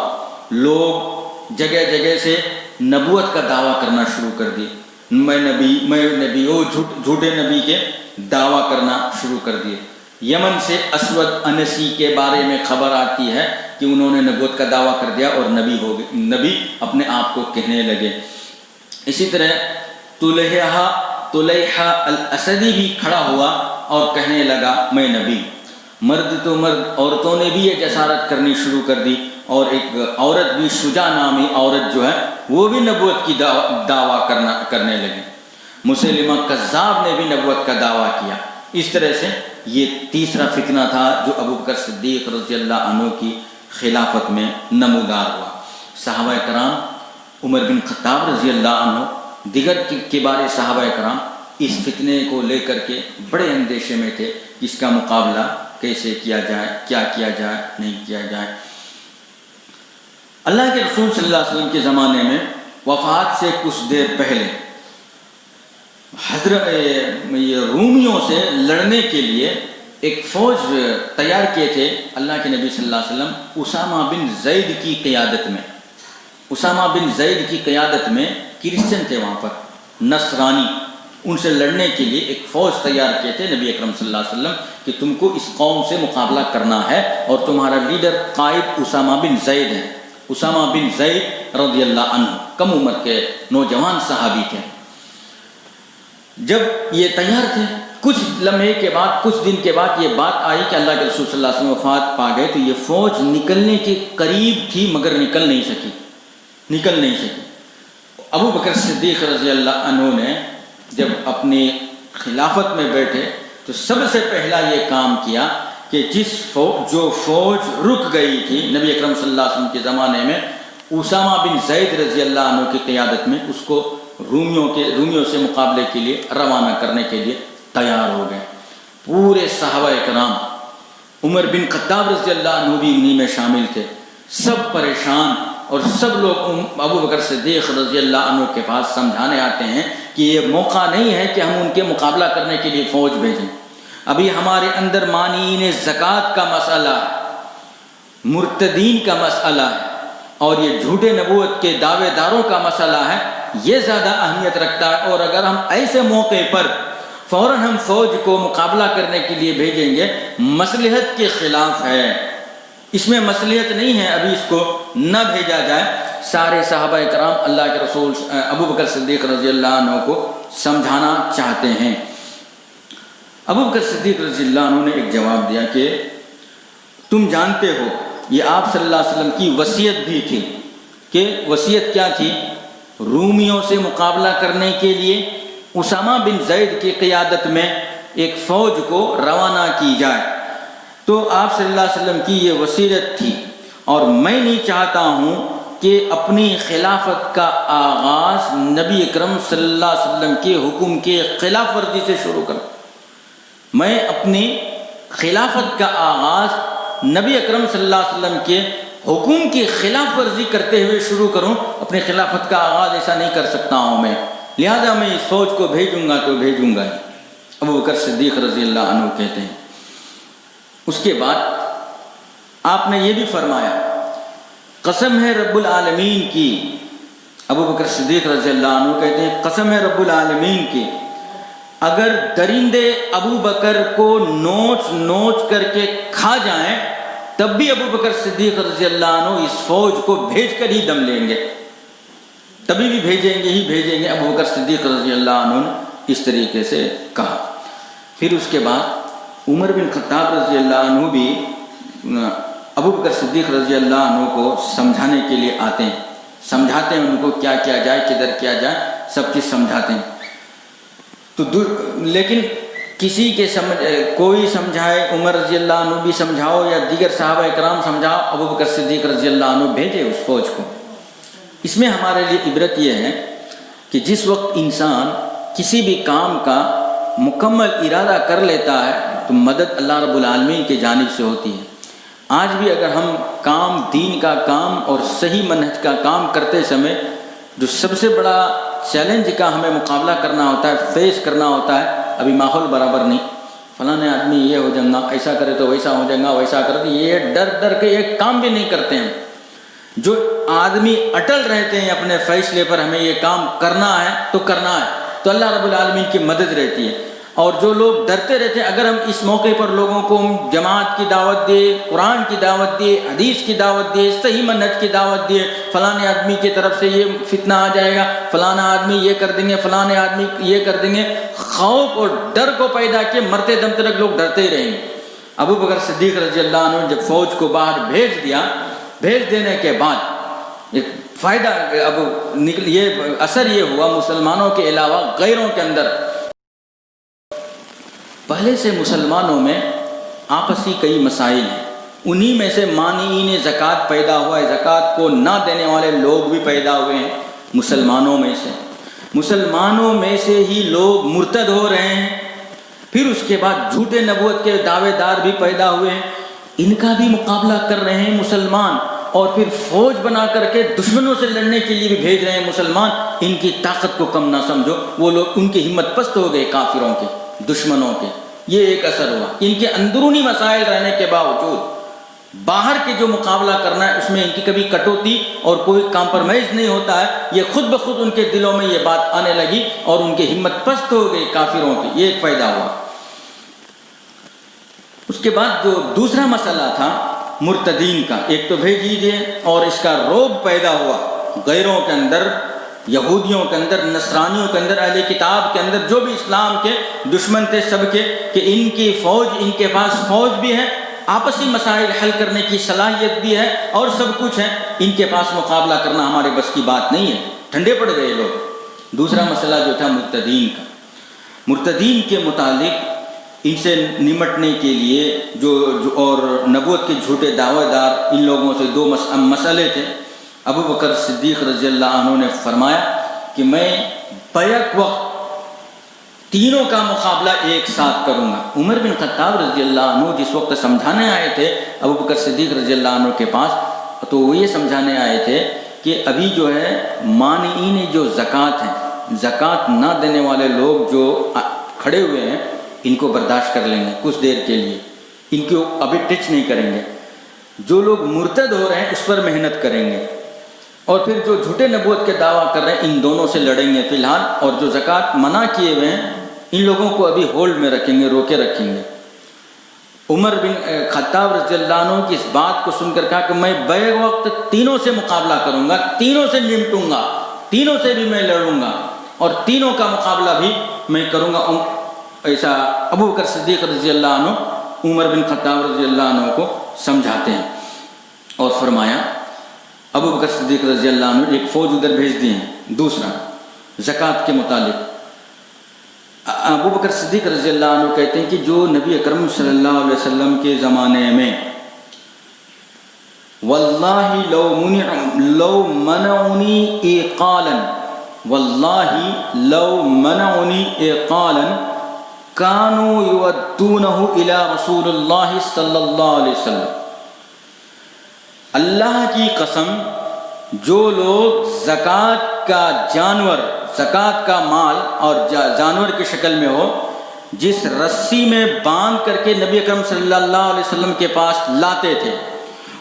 لوگ جگہ جگہ سے نبوت کا دعویٰ کرنا شروع کر دی، میں نبی وہ جھوٹے نبی کے دعویٰ کرنا شروع کر دیے۔ یمن سے اسود انسی کے بارے میں خبر آتی ہے کہ انہوں نے نبوت کا دعویٰ کر دیا اور نبی ہو گئے، نبی اپنے آپ کو کہنے لگے۔ اسی طرح طلیحہ الاسدی بھی کھڑا ہوا اور کہنے لگا میں نبی۔ مرد تو مرد، عورتوں نے بھی یہ جسارت کرنی شروع کر دی، اور ایک عورت بھی، شجاع نامی عورت جو ہے وہ بھی نبوت کی دعویٰ کرنے لگی۔ مسلمہ کذاب نے بھی نبوت کا دعویٰ کیا۔ اس طرح سے یہ تیسرا فتنہ تھا جو ابو بکر صدیق رضی اللہ عنہ کی خلافت میں نمودار ہوا۔ صحابہ کرام، عمر بن خطاب رضی اللہ عنہ، دیگر کبار صحابہ کرام اس فتنے کو لے کر کے بڑے اندیشے میں تھے کہ اس کا مقابلہ کیسے کیا جائے، کیا کیا جائے، نہیں کیا جائے۔ اللہ کے رسول صلی اللہ علیہ وسلم کے زمانے میں وفات سے کچھ دیر پہلے رومیوں سے لڑنے کے لیے ایک فوج تیار کیے تھے اللہ کے نبی صلی اللہ علیہ وسلم اسامہ بن زید کی قیادت میں۔ اسامہ بن زید کی قیادت میں کرسچن تھے وہاں پر، نصرانی، ان سے لڑنے کے لیے ایک فوج تیار کیے تھے نبی اکرم صلی اللہ علیہ وسلم کہ تم کو اس قوم سے مقابلہ کرنا ہے، اور تمہارا لیڈر قائد اسامہ بن زید ہے۔ اسامہ بن زید رضی اللہ عنہ کم عمر کے نوجوان صحابی تھے۔ جب یہ تیار تھے، کچھ لمحے کے بعد، کچھ دن کے بعد یہ بات آئی کہ اللہ کے رسول صلی اللہ علیہ وسلم وفات پا گئے، تو یہ فوج نکلنے کے قریب تھی مگر نکل نہیں سکی۔ ابو بکر صدیق رضی اللہ عنہ نے جب اپنی خلافت میں بیٹھے تو سب سے پہلا یہ کام کیا کہ جو فوج رک گئی تھی نبی اکرم صلی اللہ علیہ وسلم کے زمانے میں، اسامہ بن زید رضی اللہ عنہ کی قیادت میں اس کو رومیوں سے مقابلے کے لیے روانہ کرنے کے لیے تیار ہو گئے۔ پورے صحابہ کرام، عمر بن خطاب رضی اللہ عنہ بھی انہی میں شامل تھے، سب پریشان، اور سب لوگ ابو بکر صدیق رضی اللہ عنہ کے پاس سمجھانے آتے ہیں کہ یہ موقع نہیں ہے کہ ہم ان کے مقابلہ کرنے کے لیے فوج بھیجیں، ابھی ہمارے اندر مانعین زکوٰۃ کا مسئلہ ہے، مرتدین کا مسئلہ ہے، اور یہ جھوٹے نبوت کے دعوے داروں کا مسئلہ ہے، یہ زیادہ اہمیت رکھتا ہے، اور اگر ہم ایسے موقع پر فوراً ہم فوج کو مقابلہ کرنے کے لیے بھیجیں گے، مصلحت کے خلاف ہے، اس میں مصلحت نہیں ہے، ابھی اس کو نہ بھیجا جائے۔ سارے صحابہ کرام اللہ کے رسول ابو بکر صدیق رضی اللہ عنہ کو سمجھانا چاہتے ہیں۔ ابو بکر صدیق رضی اللہ عنہ نے ایک جواب دیا کہ تم جانتے ہو یہ آپ صلی اللہ علیہ وسلم کی وصیت بھی تھی، کہ وصیت کیا تھی؟ رومیوں سے مقابلہ کرنے کے لیے اسامہ بن زید کی قیادت میں ایک فوج کو روانہ کی جائے، تو آپ صلی اللہ علیہ وسلم کی یہ وصیت تھی، اور میں نہیں چاہتا ہوں کہ اپنی خلافت کا آغاز نبی اکرم صلی اللہ علیہ وسلم کے حکم کے خلاف ورزی سے شروع کروں، میں اپنی خلافت کا آغاز نبی اکرم صلی اللہ علیہ وسلم کے حکم کی خلاف ورزی کرتے ہوئے شروع کروں، اپنی خلافت کا آغاز ایسا نہیں کر سکتا ہوں میں، لہذا میں اس فوج کو بھیجوں گا تو بھیجوں گا۔ ابو بکر صدیق رضی اللہ عنہ کہتے ہیں۔ اس کے بعد آپ نے یہ بھی فرمایا، قسم ہے رب العالمین کی، ابو بکر صدیق رضی اللہ عنہ کہتے ہیں قسم ہے رب العالمین کی، اگر درندے ابو بکر کو نوچ نوچ کر کے کھا جائیں تب بھی ابو بکر صدیق رضی اللہ عنہ اس فوج کو بھیج کر ہی دم لیں گے، تبھی بھی بھیجیں گے ابو بکر صدیق رضی اللہ عنہ نے اس طریقے سے کہا۔ پھر اس کے بعد عمر بن خطاب رضی اللہ عنہ بھی ابو بکر صدیق رضی اللہ عنہ کو سمجھانے کے لیے آتے ہیں، سمجھاتے ہیں ان کو کیا کیا جائے، کدھر کیا جائے، سب چیز سمجھاتے ہیں۔ تو لیکن کسی کے کوئی سمجھائے، عمر رضی اللہ عنہ بھی سمجھاؤ یا دیگر صحابہ اکرام سمجھاؤ، ابو بکر صدیق رضی اللہ عنہ بھیجے اس فوج کو۔ اس میں ہمارے لیے عبرت یہ ہے کہ جس وقت انسان کسی بھی کام کا مکمل ارادہ کر لیتا ہے تو مدد اللہ رب العالمین کی جانب سے ہوتی ہے۔ آج بھی اگر ہم کام، دین کا کام اور صحیح منہج کا کام کرتے سمے جو سب سے بڑا چیلنج کا ہمیں مقابلہ کرنا ہوتا ہے، فیس کرنا ہوتا ہے، ابھی ماحول برابر نہیں، فلاں آدمی یہ ہو جائے گا، ایسا کرے تو ویسا ہو جائے گا، ویسا کرے تو یہ ڈر کے ایک کام بھی نہیں کرتے ہیں۔ جو آدمی اٹل رہتے ہیں اپنے فیصلے پر، ہمیں یہ کام کرنا ہے تو کرنا ہے، تو اللہ رب العالمین کی مدد رہتی ہے۔ اور جو لوگ ڈرتے رہتے ہیں، اگر ہم اس موقع پر لوگوں کو جماعت کی دعوت دے، قرآن کی دعوت دے، حدیث کی دعوت دے، صحیح منہج کی دعوت دے، فلاں آدمی کی طرف سے یہ فتنہ آ جائے گا، فلاں آدمی یہ کر دیں گے، فلاں آدمی یہ کر دیں گے، خوف اور ڈر کو پیدا کیے، مرتے دم تک لوگ ڈرتے ہی رہیں گے۔ ابو بکر صدیق رضی اللہ عنہ جب فوج کو باہر بھیج دینے کے بعد ایک فائدہ یہ اثر یہ ہوا مسلمانوں کے علاوہ غیروں کے اندر، پہلے سے مسلمانوں میں آپسی کئی مسائل ہیں، انہی میں سے مانعین زکوٰۃ پیدا ہوا ہے، زکوٰۃ کو نہ دینے والے لوگ بھی پیدا ہوئے ہیں مسلمانوں میں سے ہی لوگ مرتد ہو رہے ہیں، پھر اس کے بعد جھوٹے نبوت کے دعوے دار بھی پیدا ہوئے ہیں، ان کا بھی مقابلہ کر رہے ہیں مسلمان، اور پھر فوج بنا کر کے دشمنوں سے لڑنے کے لیے بھی بھیج رہے ہیں مسلمان۔ ان کی طاقت کو کم نہ سمجھو، وہ لوگ، ان کی ہمت پست ہو گئی کافروں کے، دشمنوں کے، یہ ایک اثر ہوا۔ ان کے اندرونی مسائل رہنے کے باوجود باہر کے جو مقابلہ کرنا ہے اس میں ان کی کبھی کٹوتی اور کوئی کمپرمائز نہیں ہوتا ہے، یہ خود بخود ان کے دلوں میں یہ بات آنے لگی اور ان کی ہمت پست ہو گئی کافروں کی، یہ ایک فائدہ ہوا۔ اس کے بعد جو دوسرا مسئلہ تھا مرتدین کا، ایک تو بھیج دیجیے، اور اس کا روب پیدا ہوا غیروں کے اندر، یہودیوں کے اندر، نصرانیوں کے اندر، اہل کتاب کے اندر، جو بھی اسلام کے دشمن تھے سب کے، کہ ان کی فوج، ان کے پاس فوج بھی ہے، آپسی مسائل حل کرنے کی صلاحیت بھی ہے اور سب کچھ ہے، ان کے پاس مقابلہ کرنا ہمارے بس کی بات نہیں ہے، ٹھنڈے پڑ گئے لوگ۔ دوسرا مسئلہ جو تھا مرتدین کا، مرتدین کے متعلق ان سے نمٹنے کے لیے جو اور نبوت کے جھوٹے دعوے دار ان لوگوں سے دو مسئلے تھے۔ ابو بکر صدیق رضی اللہ عنہ نے فرمایا کہ میں بیک وقت تینوں کا مقابلہ ایک ساتھ کروں گا۔ عمر بن خطاب رضی اللہ عنہ جس وقت سمجھانے آئے تھے ابو بکر صدیق رضی اللہ عنہ کے پاس، تو وہ یہ سمجھانے آئے تھے کہ ابھی جو ہے مانعین جو زکوٰۃ ہیں، زکوٰۃ نہ دینے والے لوگ جو کھڑے ہوئے ہیں ان کو برداشت کر لیں گے کچھ دیر کے لیے، ان کو ابھی ٹچ نہیں کریں گے۔ جو لوگ مرتد ہو رہے ہیں اس پر محنت کریں گے، اور پھر جو جھوٹے نبوت کے دعویٰ کر رہے ہیں ان دونوں سے لڑیں گے فی الحال، اور جو زکوٰۃ منع کیے ہوئے ہیں ان لوگوں کو ابھی ہولڈ میں رکھیں گے، روکے رکھیں گے۔ عمر بن خطاب رضی اللہ عنہ کی اس بات کو سن کر کہا کہ میں بیک وقت تینوں سے مقابلہ کروں گا، تینوں سے نمٹوں گا، تینوں سے بھی میں لڑوں گا، اور تینوں کا مقابلہ بھی میں کروں گا۔ ایسا ابو بکر صدیق رضی اللہ عنہ عمر بن خطاب رضی اللہ عنہ کو سمجھاتے ہیں، اور فرمایا ابو بکر صدیق رضی اللہ عنہ ایک فوج ادھر بھیج دی ہیں۔ دوسرا زکوٰۃ کے متعلق ابو بکر صدیق رضی اللہ عنہ کہتے ہیں کہ جو نبی اکرم صلی اللہ علیہ وسلم کے زمانے میں واللہ لو منعنی ایقالا، واللہ لو منعنی ایقالا کانوا یودونہ الی رسول اللہ صلی اللہ علیہ وسلم، اللہ کی قسم جو لوگ زکوٰۃ کا جانور، زکوٰۃ کا مال اور جانور کی شکل میں ہو، جس رسی میں باندھ کر کے نبی اکرم صلی اللہ علیہ وسلم کے پاس لاتے تھے،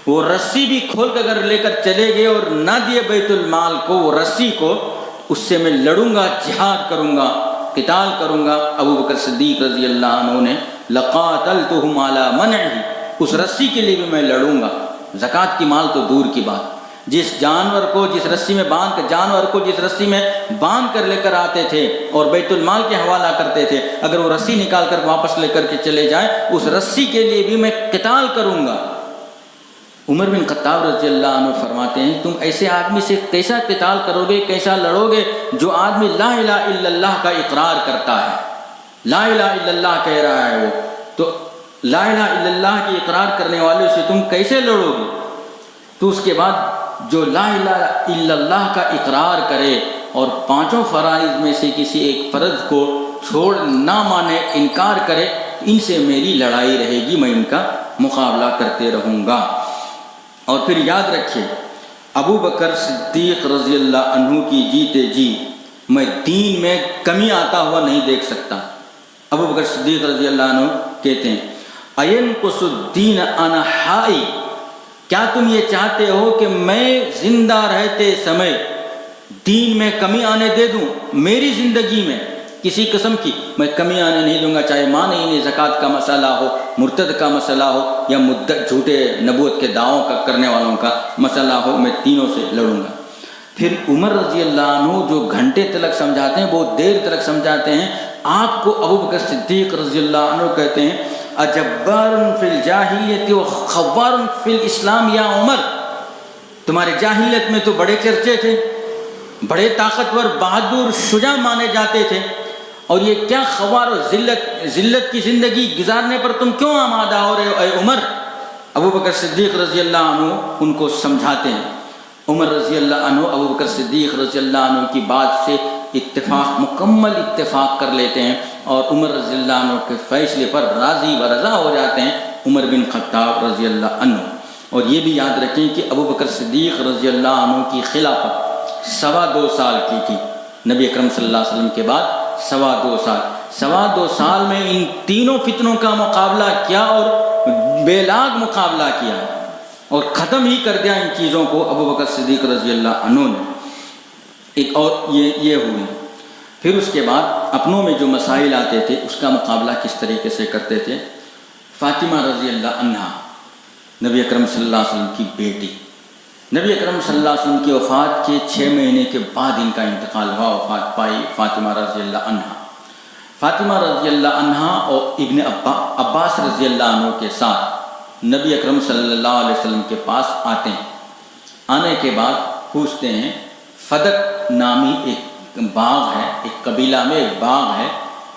وہ رسی بھی کھول کر اگر لے کر چلے گئے اور نہ دیے بیت المال کو، وہ رسی کو، اس سے میں لڑوں گا، جہاد کروں گا، قتال کروں گا۔ ابو بکر صدیق رضی اللہ عنہ نے لقاتلتہم علی منعہ، اس رسی کے لیے بھی میں لڑوں گا۔ زکوٰۃ کی مال تو دور کی بات، جس جانور کو جس رسی میں باندھ کر جانور کو جس رسی میں باندھ کر لے کر آتے تھے اور بیت المال کے حوالہ کرتے تھے، اگر وہ رسی نکال کر واپس لے کر کے چلے جائیں، اس رسی کے لیے بھی میں قتال کروں گا۔ عمر بن خطاب رضی اللہ عنہ فرماتے ہیں تم ایسے آدمی سے کیسا قتال کرو گے، کیسا لڑو گے جو آدمی لا الہ الا اللہ کا اقرار کرتا ہے، لا الہ الا اللہ کہہ رہا ہے، وہ تو لا الہ الا اللہ کی اقرار کرنے والے سے تم کیسے لڑو گے؟ تو اس کے بعد جو لا الہ الا اللہ کا اقرار کرے اور پانچوں فرائض میں سے کسی ایک فرض کو چھوڑ نہ مانے، انکار کرے، ان سے میری لڑائی رہے گی، میں ان کا مقابلہ کرتے رہوں گا۔ اور پھر یاد رکھیے ابو بکر صدیق رضی اللہ عنہ کی جیتے جی میں دین میں کمی آتا ہوا نہیں دیکھ سکتا۔ ابو بکر صدیق رضی اللہ عنہ کہتے ہیں اَيَنْقُصُ الدِّينَ أَنَا حَائِي، کیا تم یہ چاہتے ہو کہ میں زندہ رہتے سمے دین میں کمی آنے دے دوں؟ میری زندگی میں کسی قسم کی میں کمی آنے نہیں دوں گا، چاہے مانعین زکوٰۃ کا مسئلہ ہو، مرتد کا مسئلہ ہو، یا جھوٹے نبوت کے دعووں کا کرنے والوں کا مسئلہ ہو، میں تینوں سے لڑوں گا۔ پھر عمر رضی اللہ عنہ جو گھنٹے تلک سمجھاتے ہیں، بہت دیر تلک سمجھاتے ہیں، آپ کو ابو بکر صدیق رضی اللہ عنہ کہتے ہیں اجبار فی الجاہلیت و خوار فی الاسلام یا عمر، تمہارے جاہلیت میں تو بڑے چرچے تھے، بڑے طاقتور، بہادر، شجاع مانے جاتے تھے، اور یہ کیا خوار و ذلت کی زندگی گزارنے پر تم کیوں آمادہ ہو رہے ہو اے عمر؟ ابو بکر صدیق رضی اللہ عنہ ان کو سمجھاتے ہیں۔ عمر رضی اللہ عنہ ابو بکر صدیق رضی اللہ عنہ کی بات سے اتفاق، مکمل اتفاق کر لیتے ہیں، اور عمر رضی اللہ عنہ کے فیصلے پر راضی و رضا ہو جاتے ہیں عمر بن خطاب رضی اللہ عنہ۔ اور یہ بھی یاد رکھیں کہ ابو بکر صدیق رضی اللہ عنہ کی خلافت 2.25 سال کی تھی، نبی اکرم صلی اللہ علیہ وسلم کے بعد 2.25 سال میں ان تینوں فتنوں کا مقابلہ کیا، اور بے لاگ مقابلہ کیا، اور ختم ہی کر دیا ان چیزوں کو ابو بکر صدیق رضی اللہ عنہ نے۔ ایک اور یہ ہوئی، پھر اس کے بعد اپنوں میں جو مسائل آتے تھے اس کا مقابلہ کس طریقے سے کرتے تھے۔ فاطمہ رضی اللہ عنہا نبی اکرم صلی اللہ علیہ وسلم کی بیٹی، نبی اکرم صلی اللہ علیہ وسلم کی وفات کے 6 مہینے کے بعد ان کا انتقال ہوا، وفات پائی فاطمہ رضی اللہ عنہا۔ فاطمہ رضی اللہ عنہا اور ابن عباس رضی اللہ عنہ کے ساتھ نبی اکرم صلی اللہ علیہ وسلم کے پاس آتے ہیں۔ آنے کے بعد پوچھتے ہیں، فدق نامی ایک باغ ہے، ایک قبیلہ میں ایک باغ ہے،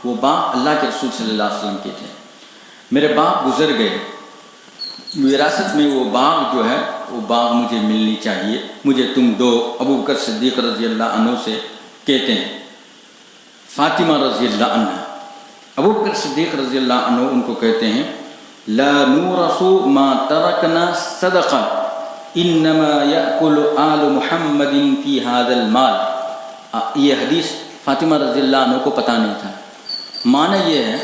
وہ باغ اللہ کے رسول صلی اللہ علیہ وسلم کے تھے. میرے باپ گزر گئے، وراثت میں وہ باغ جو ہے وہ باغ مجھے ملنی چاہیے، مجھے تم دو. ابو بکر صدیق رضی اللہ عنہ سے کہتے ہیں. فاطمہ رضی اللہ عنہ، ابو بکر صدیق رضی اللہ عنہ ان کو کہتے ہیں لا نورث ما ترکنا صدقہ انما یأکل آل محمد فی هذا المال. یہ حدیث فاطمہ رضی اللہ عنہ کو پتہ نہیں تھا. معنی یہ ہے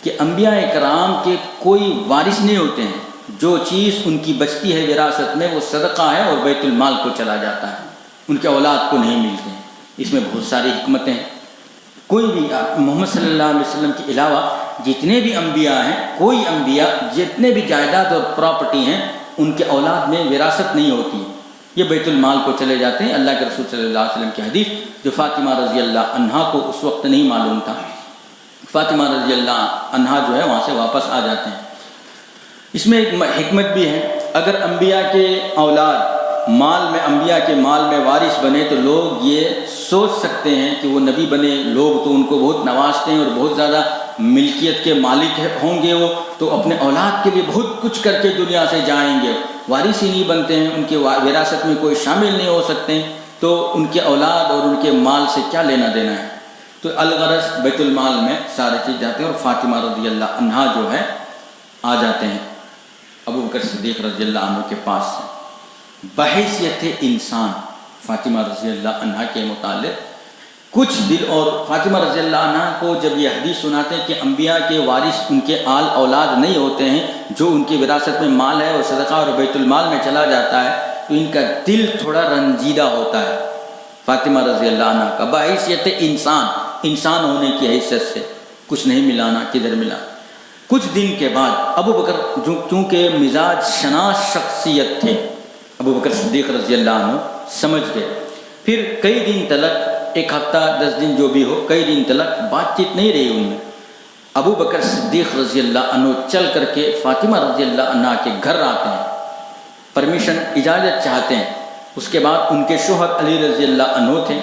کہ انبیاء کرام کے کوئی وارث نہیں ہوتے ہیں، جو چیز ان کی بچتی ہے وراثت میں وہ صدقہ ہے اور بیت المال کو چلا جاتا ہے، ان کے اولاد کو نہیں ملتے ہیں. اس میں بہت ساری حکمتیں ہیں. کوئی بھی محمد صلی اللہ علیہ وسلم کے علاوہ جتنے بھی انبیاء ہیں، کوئی انبیاء جتنے بھی جائیداد اور پراپرٹی ہیں ان کے اولاد میں وراثت نہیں ہوتی، یہ بیت المال کو چلے جاتے ہیں. اللہ کے رسول صلی اللہ علیہ وسلم کی حدیث جو فاطمہ رضی اللہ عنہا کو اس وقت نہیں معلوم تھا. فاطمہ رضی اللہ عنہا جو ہے وہاں سے واپس آ جاتے ہیں. اس میں ایک حکمت بھی ہے، اگر انبیاء کے اولاد انبیاء کے مال میں وارث بنے تو لوگ یہ سوچ سکتے ہیں کہ وہ نبی بنے، لوگ تو ان کو بہت نوازتے ہیں اور بہت زیادہ ملکیت کے مالک ہوں گے، وہ تو اپنے اولاد کے لیے بہت کچھ کر کے دنیا سے جائیں گے. وارث ہی نہیں بنتے ہیں، ان کے وراثت میں کوئی شامل نہیں ہو سکتے، تو ان کے اولاد اور ان کے مال سے کیا لینا دینا ہے. تو الغرض بیت المال میں سارے چیز جاتے ہیں. اور فاطمہ رضی اللہ عنہا جو ہے آ جاتے ہیں ابو بکر صدیق رضی اللہ عنہ کے پاس سے بحیثیت انسان. فاطمہ رضی اللہ عنہا کے متعلق کچھ دل، اور فاطمہ رضی اللہ عنہ کو جب یہ حدیث سناتے ہیں کہ انبیاء کے وارث ان کے اولاد نہیں ہوتے ہیں، جو ان کی وراثت میں مال ہے اور صدقہ اور بیت المال میں چلا جاتا ہے، تو ان کا دل تھوڑا رنجیدہ ہوتا ہے. فاطمہ رضی اللہ عنہ کا بحیثیت انسان ہونے کی حیثیت سے کچھ نہیں ملانا، کدھر ملا. کچھ دن کے بعد ابو بکر چونکہ مزاج شناس شخصیت تھے، ابو بکر صدیق رضی اللہ عنہ سمجھ گئے. پھر کئی دن تلک، ایک ہفتہ 10 دن جو بھی ہو، کئی دن تلک بات چیت نہیں رہی ان میں. ابو بکر صدیق رضی اللہ عنہ چل کر کے فاطمہ رضی اللہ عنہ کے گھر آتے ہیں، پرمیشن اجازت چاہتے ہیں. اس کے بعد ان کے شوہر علی رضی اللہ عنہ تھے،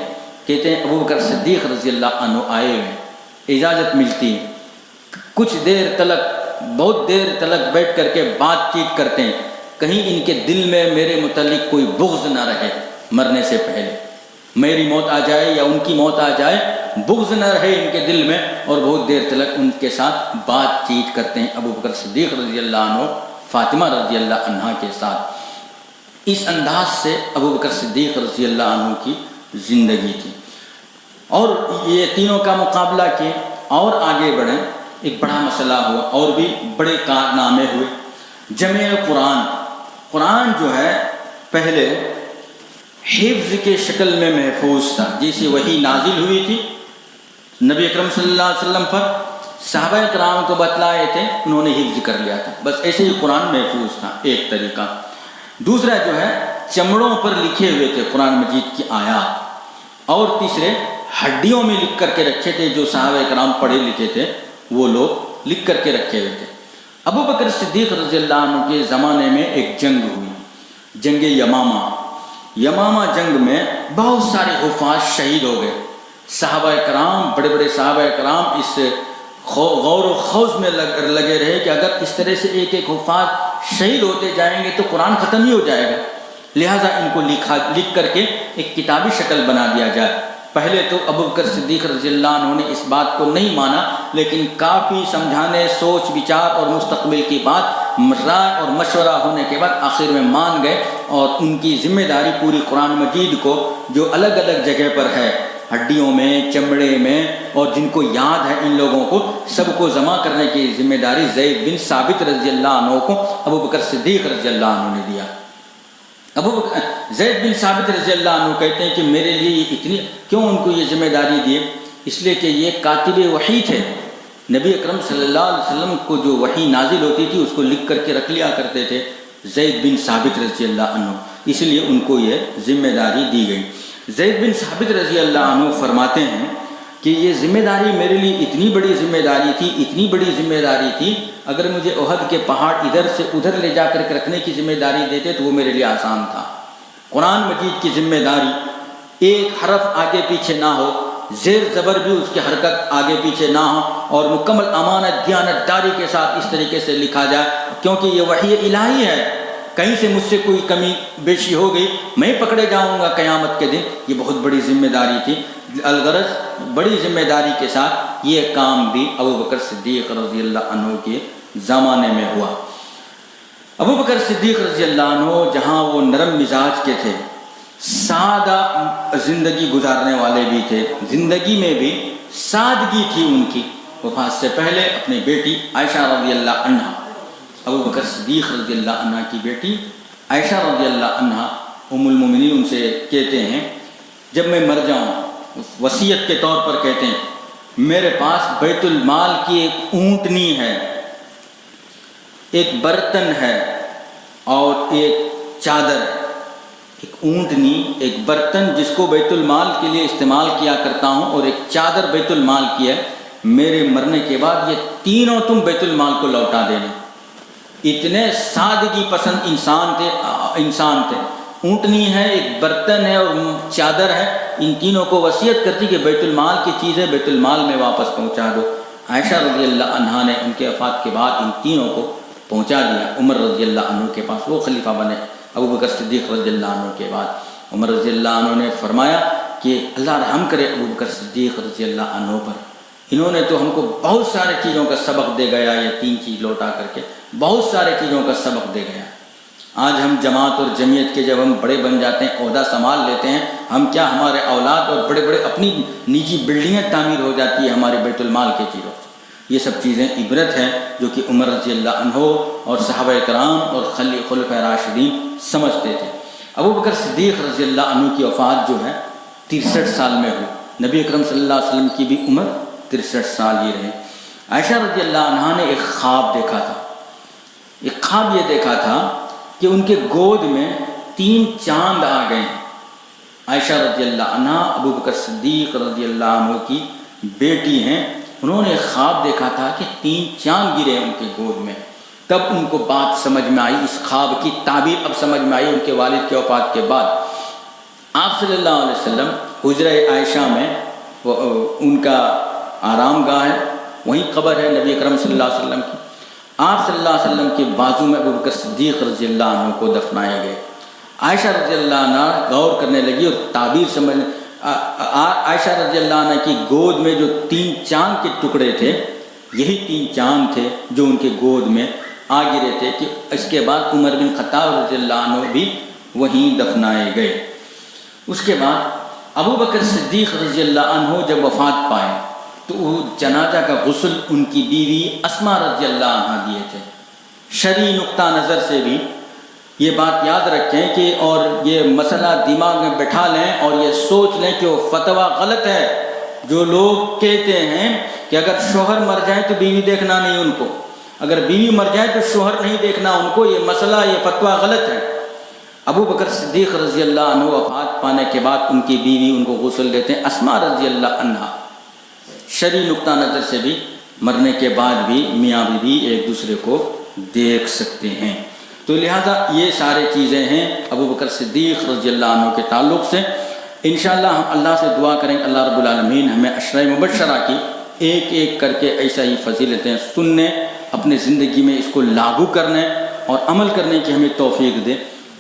کہتے ہیں ابو بکر صدیق رضی اللہ عنہ آئے ہوئے ہیں، اجازت ملتی ہے. کچھ دیر تلک، بہت دیر تلک بیٹھ کر کے بات چیت کرتے ہیں، کہیں ان کے دل میں میرے متعلق کوئی بغض نہ رہے، مرنے سے پہلے میری موت آ جائے یا ان کی موت آ جائے، بغض نہ رہے ان کے دل میں. اور بہت دیر تلک ان کے ساتھ بات چیت کرتے ہیں ابو بکر صدیق رضی اللہ عنہ فاطمہ رضی اللہ عنہا کے ساتھ. اس انداز سے ابو بکر صدیق رضی اللہ عنہ کی زندگی تھی. اور یہ تینوں کا مقابلہ کیے اور آگے بڑھیں. ایک بڑا مسئلہ ہوا اور بھی بڑے کارنامے ہوئے. جمع قرآن جو ہے پہلے حفظ کے شکل میں محفوظ تھا، جیسے وحی نازل ہوئی تھی نبی اکرم صلی اللہ علیہ وسلم پر، صحابہ کرام کو بتلائے تھے، انہوں نے حفظ کر لیا تھا. بس ایسے ہی قرآن محفوظ تھا، ایک طریقہ. دوسرا جو ہے چمڑوں پر لکھے ہوئے تھے قرآن مجید کی آیات. اور تیسرے ہڈیوں میں لکھ کر کے رکھے تھے، جو صحابہ کرام پڑھے لکھے تھے وہ لوگ لکھ کر کے رکھے ہوئے تھے. ابو بکر صدیق رضی اللہ عنہ کے زمانے میں ایک جنگ ہوئی، جنگ یمامہ جنگ میں بہت سارے حفاظ شہید ہو گئے. صحابہ کرام، بڑے بڑے صحابہ کرام اس غور و خوض میں لگے رہے کہ اگر اس طرح سے ایک ایک حفاظ شہید ہوتے جائیں گے تو قرآن ختم ہی ہو جائے گا، لہٰذا ان کو لکھ کر کے ایک کتابی شکل بنا دیا جائے. پہلے تو ابو بکر صدیق رضی اللہ عنہ نے اس بات کو نہیں مانا، لیکن کافی سمجھانے، سوچ بچار اور مستقبل کی بات، رائے اور مشورہ ہونے کے بعد آخر میں مان گئے. اور ان کی ذمہ داری پوری قرآن مجید کو جو الگ الگ جگہ پر ہے، ہڈیوں میں، چمڑے میں، اور جن کو یاد ہے ان لوگوں کو سب کو جمع کرنے کی ذمہ داری زید بن ثابت رضی اللہ عنہ کو ابو بکر صدیق رضی اللہ عنہ نے دیا. زید بن ثابت رضی اللہ عنہ کہتے ہیں کہ میرے لیے یہ اتنی کیوں ان کو یہ ذمہ داری دی؟ اس لیے کہ یہ کاتب وحی تھے. نبی اکرم صلی اللہ علیہ وسلم کو جو وحی نازل ہوتی تھی اس کو لکھ کر کے رکھ لیا کرتے تھے زید بن ثابت رضی اللہ عنہ، اس لیے ان کو یہ ذمہ داری دی گئی. زید بن ثابت رضی اللہ عنہ فرماتے ہیں کہ یہ ذمہ داری میرے لیے اتنی بڑی ذمہ داری تھی، اگر مجھے احد کے پہاڑ ادھر سے ادھر لے جا کر کے رکھنے کی ذمہ داری دیتے تو وہ میرے لیے آسان تھا. قرآن مجید کی ذمہ داری ایک حرف آگے پیچھے نہ ہو، زیر زبر بھی اس کی حرکت آگے پیچھے نہ ہو، اور مکمل امانت دیانت داری کے ساتھ اس طریقے سے لکھا جائے، کیونکہ یہ وحی الہی ہے، کہیں سے مجھ سے کوئی کمی بیشی ہو گئی میں پکڑے جاؤں گا قیامت کے دن۔ یہ بہت بڑی ذمہ داری تھی، الغرض بڑی ذمہ داری کے ساتھ یہ کام بھی ابو بکر صدیق رضی اللہ عنہ کے زمانے میں ہوا۔ ابو بکر صدیق رضی اللہ عنہ جہاں وہ نرم مزاج کے تھے، سادہ زندگی گزارنے والے بھی تھے، زندگی میں بھی سادگی تھی ان کی۔ وفات سے پہلے اپنی بیٹی عائشہ رضی اللہ عنہا، ابو بکر صدیق رضی اللہ عنہ کی بیٹی عائشہ رضی اللہ عنہا ام المومنین ان سے کہتے ہیں، جب میں مر جاؤں وصیت کے طور پر کہتے ہیں، میرے پاس بیت المال کی ایک اونٹنی ہے، ایک برتن ہے اور ایک چادر ہے۔ ایک اونٹنی، ایک برتن جس کو بیت المال کے لیے استعمال کیا کرتا ہوں، اور ایک چادر بیت المال کی ہے، میرے مرنے کے بعد یہ تینوں تم بیت المال کو لوٹا دینا۔ اتنے سادگی پسند انسان تھے۔ اونٹنی ہے، ایک برتن ہے اور چادر ہے، ان تینوں کو وصیت کرتی کہ بیت المال کی چیزیں بیت المال میں واپس پہنچا دو۔ عائشہ رضی اللہ عنہا نے ان کے وفات کے بعد ان تینوں کو پہنچا دیا عمر رضی اللہ عنہ کے پاس، وہ خلیفہ بنے ابو بکر صدیق رضی اللہ عنہ کے بعد۔ عمر رضی اللہ عنہ نے فرمایا کہ اللہ رحم کرے ابو بکر صدیق رضی اللہ عنہ پر، انہوں نے تو ہم کو بہت سارے چیزوں کا سبق دے گیا، یہ تین چیز لوٹا کر کے بہت سارے چیزوں کا سبق دے گیا۔ آج ہم جماعت اور جمعیت کے جب ہم بڑے بن جاتے ہیں، عہدہ سنبھال لیتے ہیں، ہم کیا ہمارے اولاد اور بڑے بڑے اپنی نجی بلڈنگیں تعمیر ہو جاتی ہے ہمارے بیت المال کے چیزوں سے۔ یہ سب چیزیں عبرت ہیں جو کہ عمر رضی اللہ عنہ اور صحابہ کرام اور خلفائے راشدین سمجھتے تھے۔ ابو بکر صدیق رضی اللہ عنہ کی وفات جو ہے 63 سال میں ہوئی، نبی اکرم صلی اللہ علیہ وسلم کی بھی عمر 63 سال ہی رہے۔ عائشہ رضی اللہ عنہا نے ایک خواب دیکھا تھا، ایک خواب یہ دیکھا تھا کہ ان کے گود میں 3 چاند آ گئے ہیں۔ عائشہ رضی اللہ عنہا ابو بکر صدیق رضی اللہ عنہ کی بیٹی ہیں، انہوں نے خواب دیکھا تھا کہ 3 چاند گرے ان کے گود میں۔ تب ان کو بات سمجھ میں آئی، اس خواب کی تعبیر اب سمجھ میں آئی ان کے والد کے وفات کے بعد۔ آپ صلی اللہ علیہ وسلم حجرہ عائشہ میں ان کا آرام گاہ ہے، وہیں قبر ہے نبی اکرم صلی اللہ علیہ وسلم کی۔ آپ صلی اللہ علیہ وسلم کے بازو میں ابو بکر صدیق رضی اللہ عنہ کو دفنائے گئے۔ عائشہ رضی اللہ عنہ غور کرنے لگی اور تعبیر سمجھ، عائشہ رضی اللہ عنہ کی گود میں جو 3 چاند کے ٹکڑے تھے، یہی 3 چاند تھے جو ان کے گود میں آ گرے تھے، کہ اس کے بعد عمر بن خطاب رضی اللہ عنہ بھی وہیں دفنائے گئے۔ اس کے بعد ابو بکر صدیق رضی اللہ عنہ جب وفات پائے تو وہ جنازہ کا غسل ان کی بیوی اسما رضی اللہ عنہ دیے تھے۔ شرعی نقطہ نظر سے بھی یہ بات یاد رکھیں کہ اور یہ مسئلہ دماغ میں بٹھا لیں اور یہ سوچ لیں کہ وہ فتویٰ غلط ہے جو لوگ کہتے ہیں کہ اگر شوہر مر جائے تو بیوی دیکھنا نہیں ان کو، اگر بیوی مر جائے تو شوہر نہیں دیکھنا ان کو، یہ مسئلہ یہ فتویٰ غلط ہے۔ ابو بکر صدیق رضی اللہ عنہ وفات پانے کے بعد ان کی بیوی ان کو غسل دیتے ہیں، اسما رضی اللہ عنہا۔ شرعی نقطہ نظر سے بھی مرنے کے بعد بھی میاں بیوی ایک دوسرے کو دیکھ سکتے ہیں۔ تو لہٰذا یہ سارے چیزیں ہیں ابو بکر صدیق رضی اللہ عنہ کے تعلق سے۔ انشاءاللہ ہم اللہ سے دعا کریں کہ اللہ رب العالمین ہمیں عشرہ مبشرہ کی ایک ایک کر کے ایسا ہی فضیلتیں سننے، اپنے زندگی میں اس کو لاگو کرنے اور عمل کرنے کی ہمیں توفیق دے۔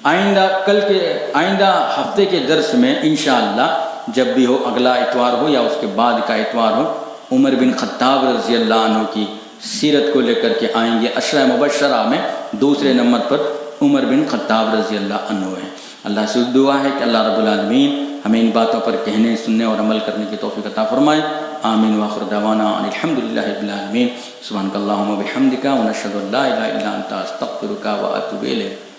آئندہ ہفتے کے درس میں انشاءاللہ جب بھی ہو، اگلا اتوار ہو یا اس کے بعد کا اتوار ہو، عمر بن خطاب رضی اللہ عنہ کی سیرت کو لے کر کے آئیں گے۔ عشرہ مبشرہ میں دوسرے نمبر پر عمر بن خطاب رضی اللہ عنہ ہے۔ اللہ سے دعا ہے کہ اللہ رب العالمین ہمیں ان باتوں پر کہنے، سننے اور عمل کرنے کی توفیق عطا فرمائے۔ آمین وآخر دعوانا ان الحمدللہ رب العالمین۔ سبحانک اللہم و بحمدک ونشہد ان لا الہ الا انت استغفرک واتوب الیک۔